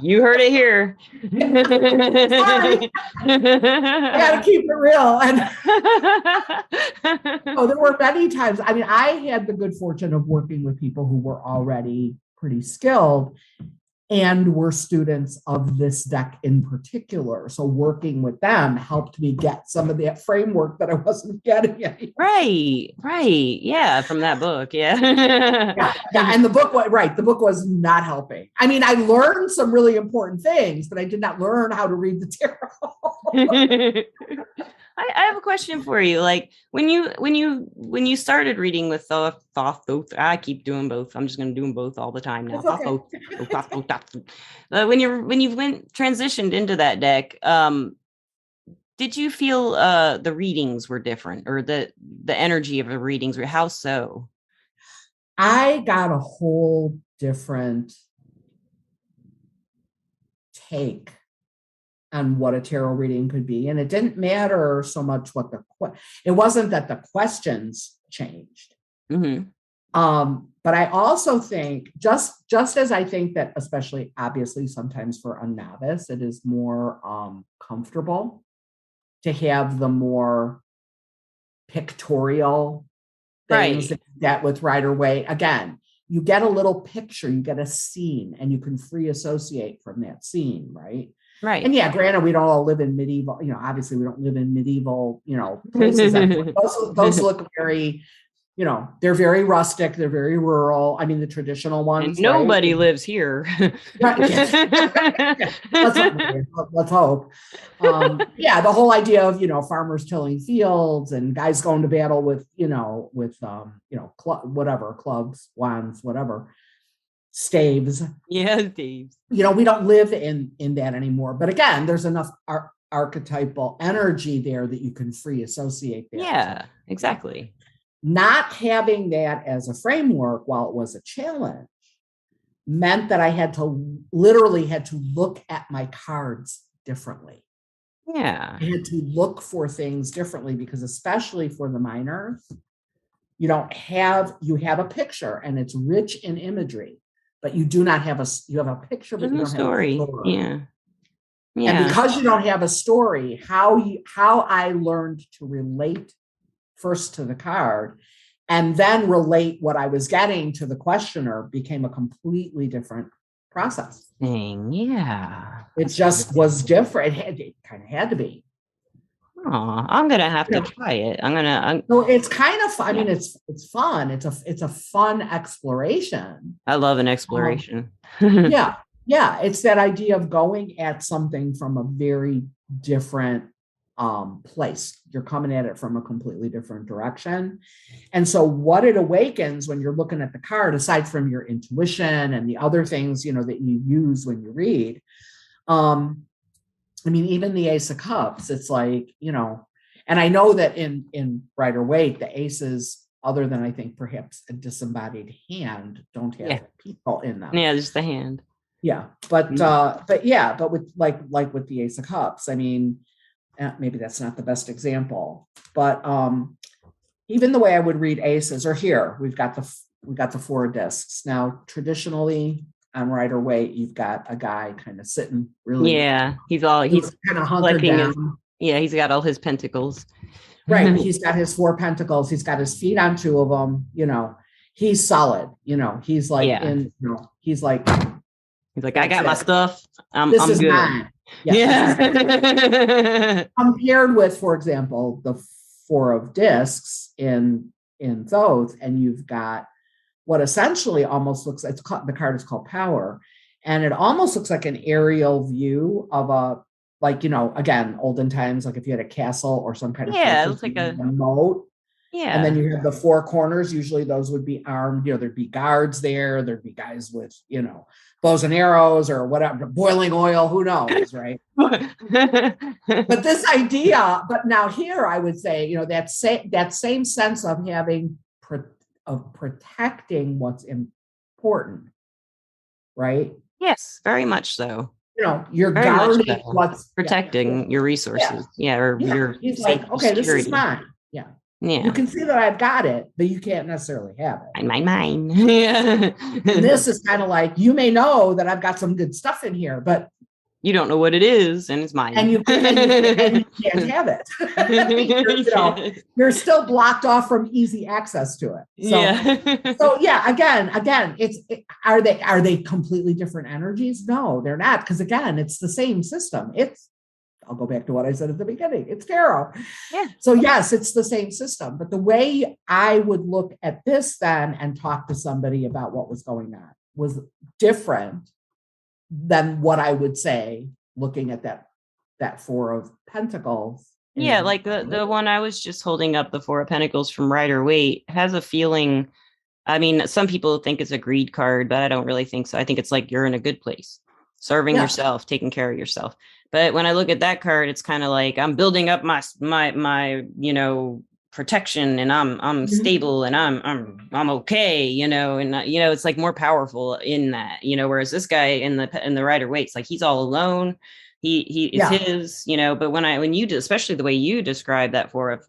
You heard it here. Sorry. I gotta keep it real. And there were many times. I mean, I had the good fortune of working with people who were already pretty skilled and were students of this deck in particular. So working with them helped me get some of that framework that I wasn't getting anymore. Right. Yeah, from that book. Yeah. And the book was not helping. I mean, I learned some really important things, but I did not learn how to read the tarot. I have a question for you. Like when you started reading with Thoth, I keep doing both. I'm just going to do them both all the time now. It's okay. Thoth. When you went transitioned into that deck, did you feel the readings were different, or the energy of the readings were, how so? I got a whole different take on what a tarot reading could be. And it didn't matter so much what it wasn't that the questions changed. Mm-hmm. But I also think just as I think that, especially obviously sometimes for a novice, it is more comfortable to have the more pictorial things Right. that with Rider-Waite, again, you get a little picture, you get a scene, and you can free associate from that scene, right? Right. And yeah, granted, we don't all live in medieval, obviously we don't live in medieval, places. Those look very, they're very rustic, they're very rural. I mean, the traditional And ones, right? nobody lives here. Right. Yeah. Let's hope. Yeah, the whole idea of farmers tilling fields and guys going to battle with whatever clubs, wands, whatever, staves. Yeah, Steve. We don't live in that anymore. But again, there's enough archetypal energy there that you can free associate that. Yeah, exactly. Not having that as a framework, while it was a challenge, meant that I literally had to look at my cards differently. Yeah. I had to look for things differently, because especially for the minors, you have a picture and it's rich in imagery, but you do not have you have a picture, but There's you no don't have a story. story. Yeah. And Yeah. because you don't have a story, how I learned to relate first to the card and then relate what I was getting to the questioner became a completely different process. Yeah. It just was different. It kind of had to be. Oh, I'm gonna have to try it. So it's kind of, I mean, it's fun. It's a fun exploration. I love an exploration. Yeah. Yeah. It's that idea of going at something from a very different place. You're coming at it from a completely different direction. And so what it awakens when you're looking at the card, aside from your intuition and the other things, that you use when you read, I mean, even the Ace of Cups, it's like, and I know that in Rider-Waite, the aces, other than I think perhaps a disembodied hand, don't have people in them. Yeah, just the hand. Yeah, but with like with the Ace of Cups, I mean, maybe that's not the best example, but even the way I would read aces, or here we've got the 4 discs. Now, traditionally on Rider-Waite, you've got a guy kind of sitting really. Yeah, he's kind of hunkered down. He's got all his pentacles. Right. He's got his 4 pentacles. He's got his feet on 2 of them. He's solid. He's like he's like, I got my stuff. I'm is good. mine. Compared with, for example, the 4 of discs in Thoth, and you've got what essentially almost looks, the card is called Power, and it almost looks like an aerial view of a, like, again, olden times, like if you had a castle or some kind of it looks like a moat. Yeah. And then you have the 4 corners. Usually those would be armed. There'd be guards there. There'd be guys with, bows and arrows or whatever, boiling oil, who knows, right? But this idea, but now here I would say, that same sense of having, of protecting what's important, right? Yes, very much so. You're very guarding what's protecting your resources. Or your He's like, okay, security. This is mine. Yeah. You can see that I've got it, but you can't necessarily have it. Mine. Yeah. And this is kind of like, you may know that I've got some good stuff in here, but you don't know what it is, and it's mine. And you can't have it. You're still blocked off from easy access to it. So again, are they completely different energies? No, they're not, because again, it's the same system. I'll go back to what I said at the beginning. It's tarot. Yeah. So yes, it's the same system. But the way I would look at this then and talk to somebody about what was going on was different than what I would say looking at that 4 of Pentacles Yeah, like the one I was just holding up, the Four of Pentacles from Rider Waite, has a feeling. I mean, some people think it's a greed card, but I don't really think so. I think it's like you're in a good place, serving Yeah. yourself, taking care of yourself. But when I look at that card, it's kind of like I'm building up my protection, and I'm Mhm. stable, and I'm okay, and it's like more powerful in that, whereas this guy in the Rider Waite's like he's all alone. He it's Yeah. his, but when you do, especially the way you describe that Four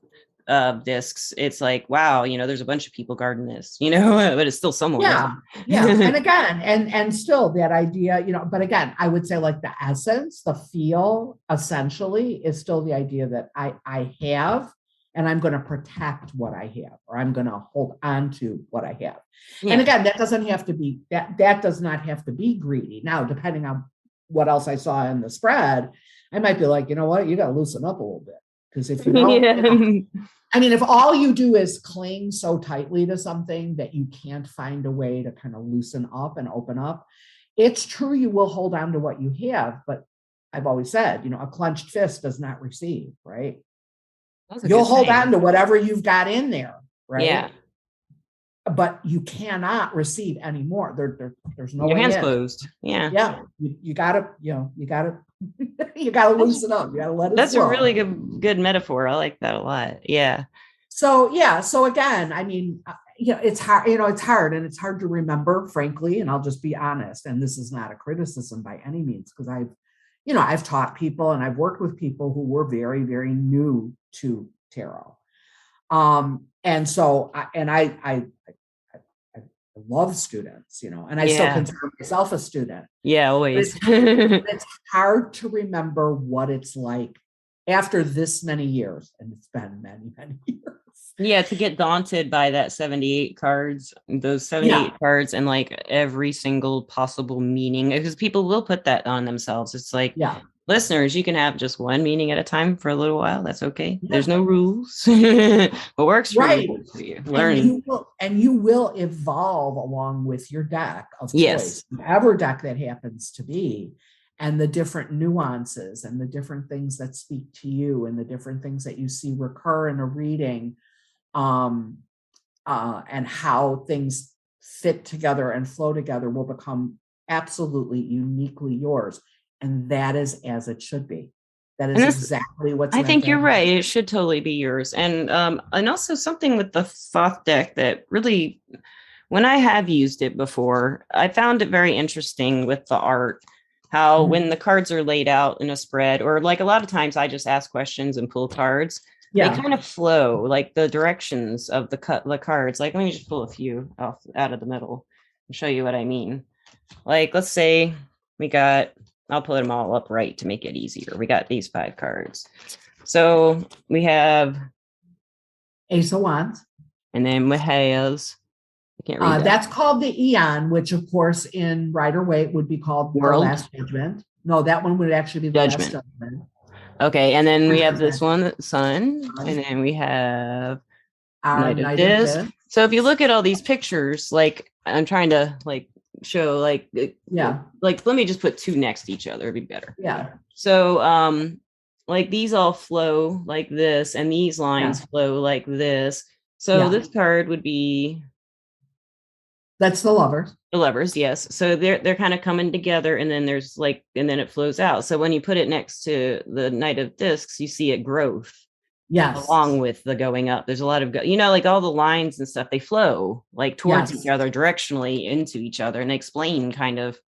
of discs, it's like, wow, there's a bunch of people guarding this, but it's still someone. Yeah. Yeah. And again, and still that idea, but again, I would say like the essence, the feel essentially is still the idea that I have, and I'm going to protect what I have, or I'm going to hold on to what I have. And Yeah. again, that doesn't have to be that does not have to be greedy. Now, depending on what else I saw in the spread, I might be like, you know what, you got to loosen up a little bit. Because if you don't, Yeah. I mean, if all you do is cling so tightly to something that you can't find a way to kind of loosen up and open up, it's true you will hold on to what you have. But I've always said, a clenched fist does not receive, right? That's a You'll good hold on saying. to whatever you've got in there, Yeah. right? But you cannot receive anymore. There's no Your way hands in. closed. Yeah. Yeah, you gotta, you gotta, you gotta That's loosen up. You gotta let it that's a really flow. good metaphor. I like that a lot. Yeah. So yeah, so again, I mean, it's hard, it's hard, and it's hard to remember, frankly, and I'll just be honest, and this is not a criticism by any means, because I've taught people and I've worked with people who were very, very new to tarot. And so I love students, and I still Yeah. consider myself a student, Yeah, but always. it's hard to remember what it's like after this many years, and it's been many, many years. Yeah, to get daunted by that 78 cards, those 78 Yeah, cards, and like every single possible meaning, because people will put that on themselves. It's like, yeah, listeners, you can have just one meaning at a time for a little while. That's okay. yeah. There's no rules. What works for you, Right. works for you. And Learn. you will evolve along with your deck of Yes. choice, whatever deck that happens to be, and the different nuances and the different things that speak to you and the different things that you see recur in a reading, um, and how things fit together and flow together will become absolutely uniquely yours. And that is as it should be. That And is this, exactly what's I meant think to you're right. happen. It should totally be yours. And also something with the Thoth deck that really, when I have used it before, I found it very interesting with the art. How Mhm. when the cards are laid out in a spread, or like a lot of times I just ask questions and pull cards, they Yeah. kind of flow, like the directions of the cards. Like let me just pull a few off out of the middle and show you what I mean. Like let's say we got, I'll put them all upright to make it easier. We got these 5 cards. So we have, Ace of Wands. and then we have, I can't read that. That's called the Eon, which of course in Rider Waite would be called the World Last Judgment. No, that one would actually be the Last Judgment. Judgment. Okay, and then we have this one, Sun, and Right? then we have Our Knight of Knight of Disc. Discs. So if you look at all these pictures, like I'm trying to like show Yeah, like let me just put 2 next to each other, it'd be better. yeah, So like these all flow like this, and these lines yeah, flow like this. So yeah. this card would be That's the Lovers. the Lovers, yes. So they're kind of coming together, and then there's like, and then it flows out. So when you put it next to the Knight of Discs, you see it growth Yes, along with the going up. There's a lot of like all the lines and stuff, they flow like towards each yes, other, directionally into each other, and they explain kind of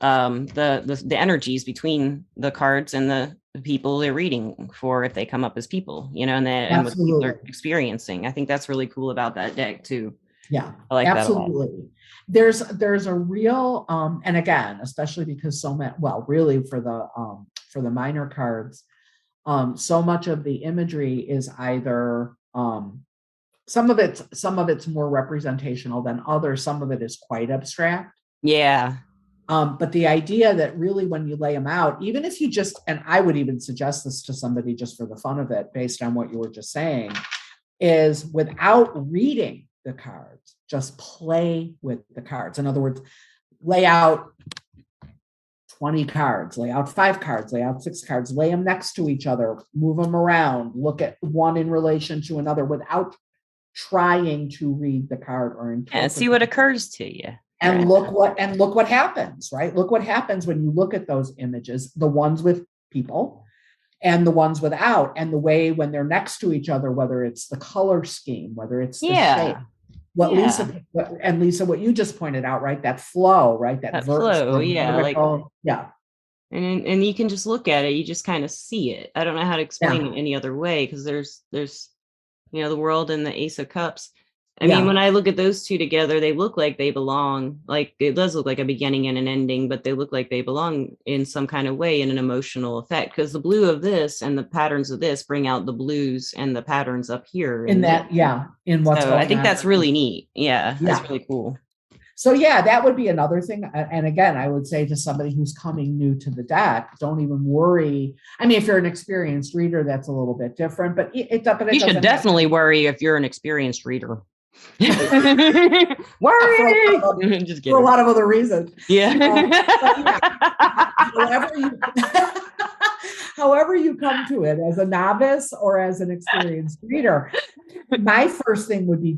the energies between the cards and the people they're reading for, if they come up as people, and what people absolutely. are experiencing. I think that's really cool about that deck too. Yeah, I like that a lot. absolutely. There's a real and again, especially because so much, well, really for the minor cards, so much of the imagery is either some of it's more representational than others, some of it is quite abstract. Yeah. But the idea that really when you lay them out, even if you just, and I would even suggest this to somebody just for the fun of it, based on what you were just saying, is without reading the cards, just play with the cards. In other words, lay out 20 cards, lay out 5 cards, lay out 6 cards, lay them next to each other, move them around, look at one in relation to another without trying to read the card or interpret. See what occurs to you. And look what happens, right? Look what happens when you look at those images, the ones with people and the ones without, and the way when they're next to each other, whether it's the color scheme, whether it's the shape. Lisa, what you just pointed out, right? That flow, right? That flow, vertical, And you can just look at it, you just kind of see it. I don't know how to explain it any other way, because there's the world and the Ace of Cups. I mean, when I look at those two together, they look like they belong. Like, it does look like a beginning and an ending, but they look like they belong in some kind of way, in an emotional effect, because the blue of this and the patterns of this bring out the blues and the patterns up here. In what's going on. I think that's really neat. Yeah, that's really cool. So that would be another thing. And again, I would say to somebody who's coming new to the deck, don't even worry. I mean, if you're an experienced reader, that's a little bit different, but you should definitely worry if you're an experienced reader. Worry just for a lot of other reasons. However you come to it, as a novice or as an experienced reader, my first thing would be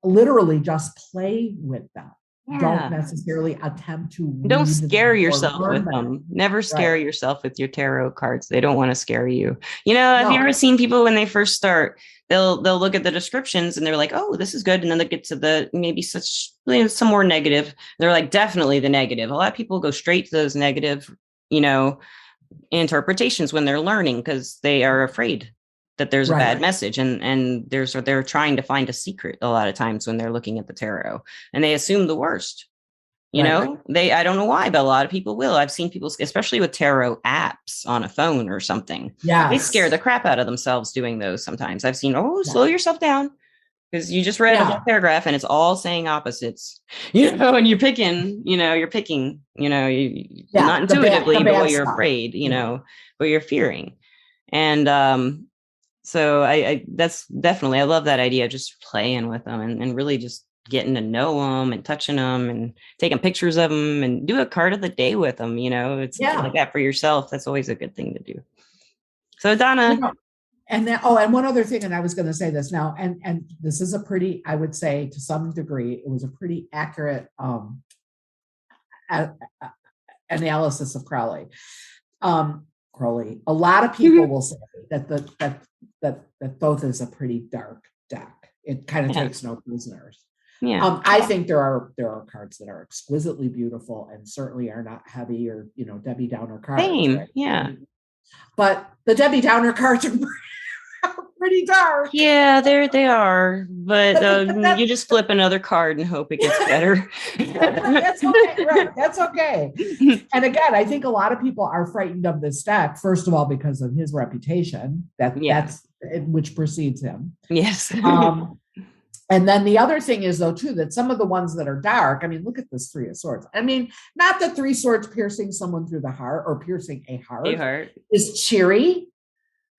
literally just play with them. Don't necessarily attempt to don't scare yourself with them. Never scare yourself with your tarot cards. They don't want to scare you. Have you ever seen people when they first start, they'll look at the descriptions and they're like, oh, this is good, and then they get to the maybe some more negative. They're like, definitely the negative. A lot of people go straight to those negative interpretations when they're learning, because they are afraid that there's a bad message, and they're trying to find a secret a lot of times when they're looking at the tarot, and they assume the worst. I don't know why, but a lot of people will. I've seen people, especially with tarot apps on a phone or something. They scare the crap out of themselves doing those sometimes. I've seen, slow yourself down, because you just read a whole paragraph and it's all saying opposites, and you're picking, not intuitively, but you're afraid, but you're fearing. And so that's definitely, I love that idea of just playing with them and really just getting to know them and touching them and taking pictures of them and do a card of the day with them. It's like that for yourself. That's always a good thing to do. So Donna. And one other thing, and I was going to say this now, and this is a pretty, I would say to some degree, it was a pretty accurate analysis of Crowley. Crowley. A lot of people will say that Thoth is a pretty dark deck. It kind of takes no prisoners. I think there are cards that are exquisitely beautiful and certainly are not heavy or Debbie Downer cards. Same, right? But the Debbie Downer cards are pretty dark. Yeah, they are. But you just flip another card and hope it gets better. That's okay. Right. That's okay. And again, I think a lot of people are frightened of this deck, first of all, because of his reputation. That's which precedes him. Yes. And then the other thing is, though, too, that some of the ones that are dark, I mean, look at this Three of Swords. I mean, not the Three Swords piercing someone through the heart or piercing a heart. Is cheery.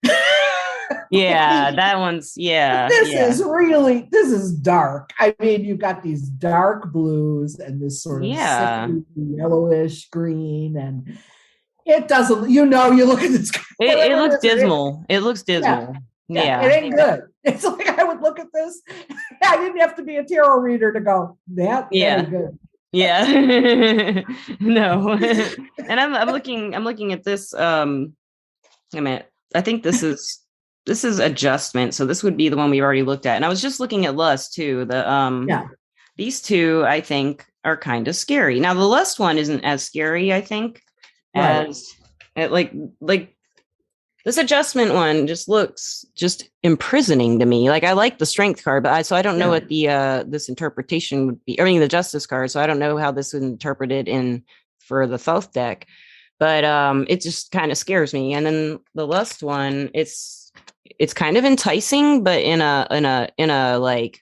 That one's, This is dark. I mean, you've got these dark blues and this sort of sickly yellowish green, and it doesn't, you look at this. It looks dismal. It looks dismal. Yeah. It ain't good. It's like I would look at this. I didn't have to be a tarot reader to go, that ain't good. Yeah. No. And I'm looking at this. I think this is adjustment. So this would be the one we've already looked at. And I was just looking at lust too. These two, I think, are kind of scary. Now the lust one isn't as scary, I think, as like this adjustment one just looks just imprisoning to me. Like, I like the strength card, but I don't know what the this interpretation would be. I mean, the justice card. So I don't know how this would interpret it for the Thoth deck, but it just kind of scares me. And then the lust one, it's kind of enticing, but in a like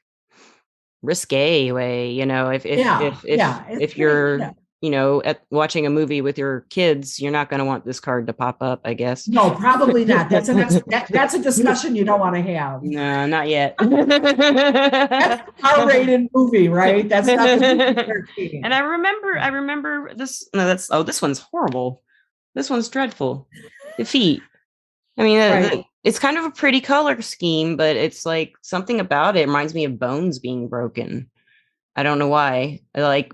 risque way. If you're at watching a movie with your kids, you're not going to want this card to pop up, I guess. No, probably not. That's a discussion you don't want to have. No, not yet. That's an R-rated movie, right? That's not the And I remember this. No, this one's horrible. This one's dreadful. The feet. I mean, Right. it's kind of a pretty color scheme, but it's like something about it reminds me of bones being broken. I don't know why. Yeah. Like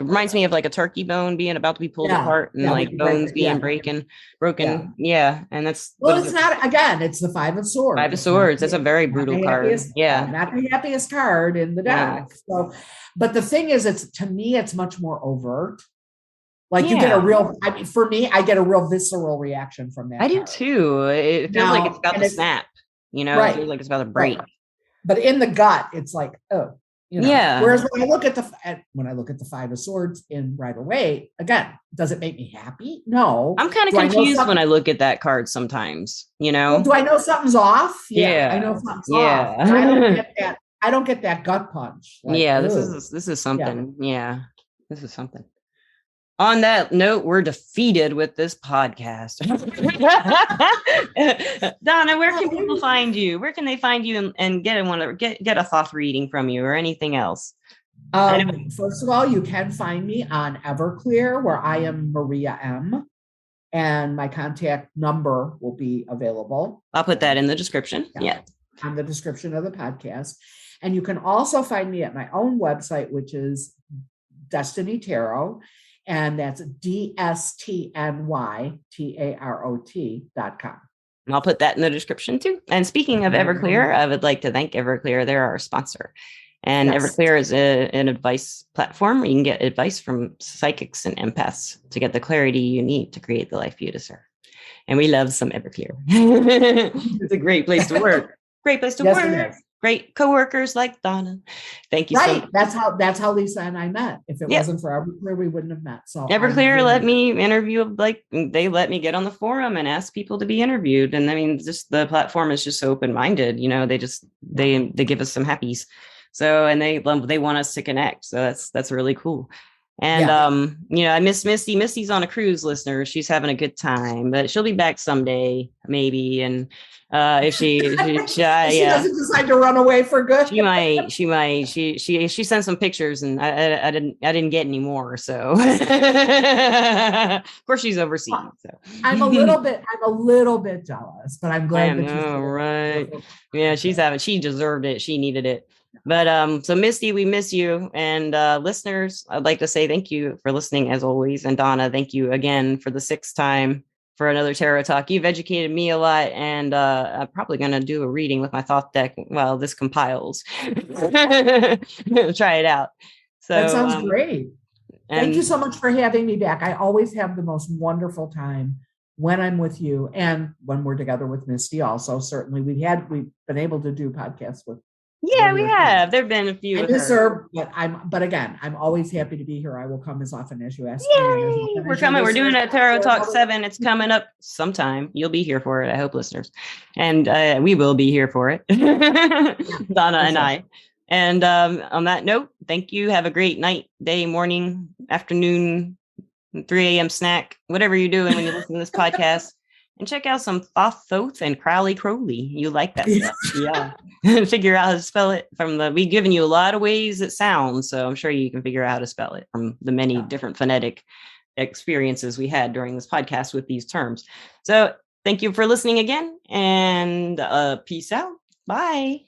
reminds me of like a turkey bone being about to be pulled apart and like bones being broken. Yeah. And that's well, it's not again, it's the Five of Swords. Five of Swords. That's a very brutal card. Yeah. Not the happiest card in the deck. So, but the thing is, to me, it's much more overt. Like you get a real, for me, I get a real visceral reaction from that. I do too. It feels like it's about to snap, right. It feels like it's about to break. Right. But in the gut, it's like, oh, yeah. Whereas when I look at the Five of Swords in Right Away, again, does it make me happy? No. I'm kind of confused when I look at that card sometimes, Well, do I know something's off? Yeah. I know something's off. I don't get that. I don't get that gut punch. Like, this is something. Yeah. This is something. On that note, we're defeated with this podcast. Donna, where can people find you? Where can they find you and get a Thoth reading from you or anything else? First of all, you can find me on Everclear, where I am Maria M. And my contact number will be available. I'll put that in the description. Yeah. On the description of the podcast. And you can also find me at my own website, which is Destiny Tarot. And that's DSTNYTAROT.com. And I'll put that in the description too. And speaking of Everclear, I would like to thank Everclear. They're our sponsor. And Everclear is an advice platform where you can get advice from psychics and empaths to get the clarity you need to create the life you deserve. And we love some Everclear. It's a great place to work. Great place to work. Great coworkers like Donna. Thank you so much. That's how Lisa and I met. If it wasn't for Everclear, we wouldn't have met. So Everclear let me interview, they let me get on the forum and ask people to be interviewed. And I mean, just the platform is just so open-minded. They give us some happies. So, and they want us to connect. So that's really cool. And I miss Misty. Misty's on a cruise, listener. She's having a good time, but she'll be back someday, maybe. And if she doesn't decide to run away for good, she might. She sent some pictures, and I didn't get any more. So of course she's overseas. So I'm a little bit jealous, but I'm glad that she's right. Yeah, she deserved it. She needed it. But so Misty, we miss you. And listeners, I'd like to say thank you for listening as always. And Donna, thank you again for the 6th time for another tarot talk. You've educated me a lot, and I'm probably going to do a reading with my Thoth deck while this compiles. Try it out. So that sounds great. Thank you so much for having me back. I always have the most wonderful time when I'm with you and when we're together with Misty. Also, certainly we've been able to do podcasts with. Yeah, we have. There've been a few. I miss her, but again, I'm always happy to be here. I will come as often as you ask me. We're coming. We're doing a Tarot Talk 7. It's coming up sometime. You'll be here for it, I hope, listeners. And we will be here for it. Donna and I. And on that note, thank you. Have a great night, day, morning, afternoon, 3 a.m. snack, whatever you're doing when you listen to this podcast. And check out some Thoth and Crowley. You like that stuff. Yeah. Figure out how to spell it we've given you a lot of ways it sounds. So I'm sure you can figure out how to spell it from the many different phonetic experiences we had during this podcast with these terms. So thank you for listening again, and peace out. Bye.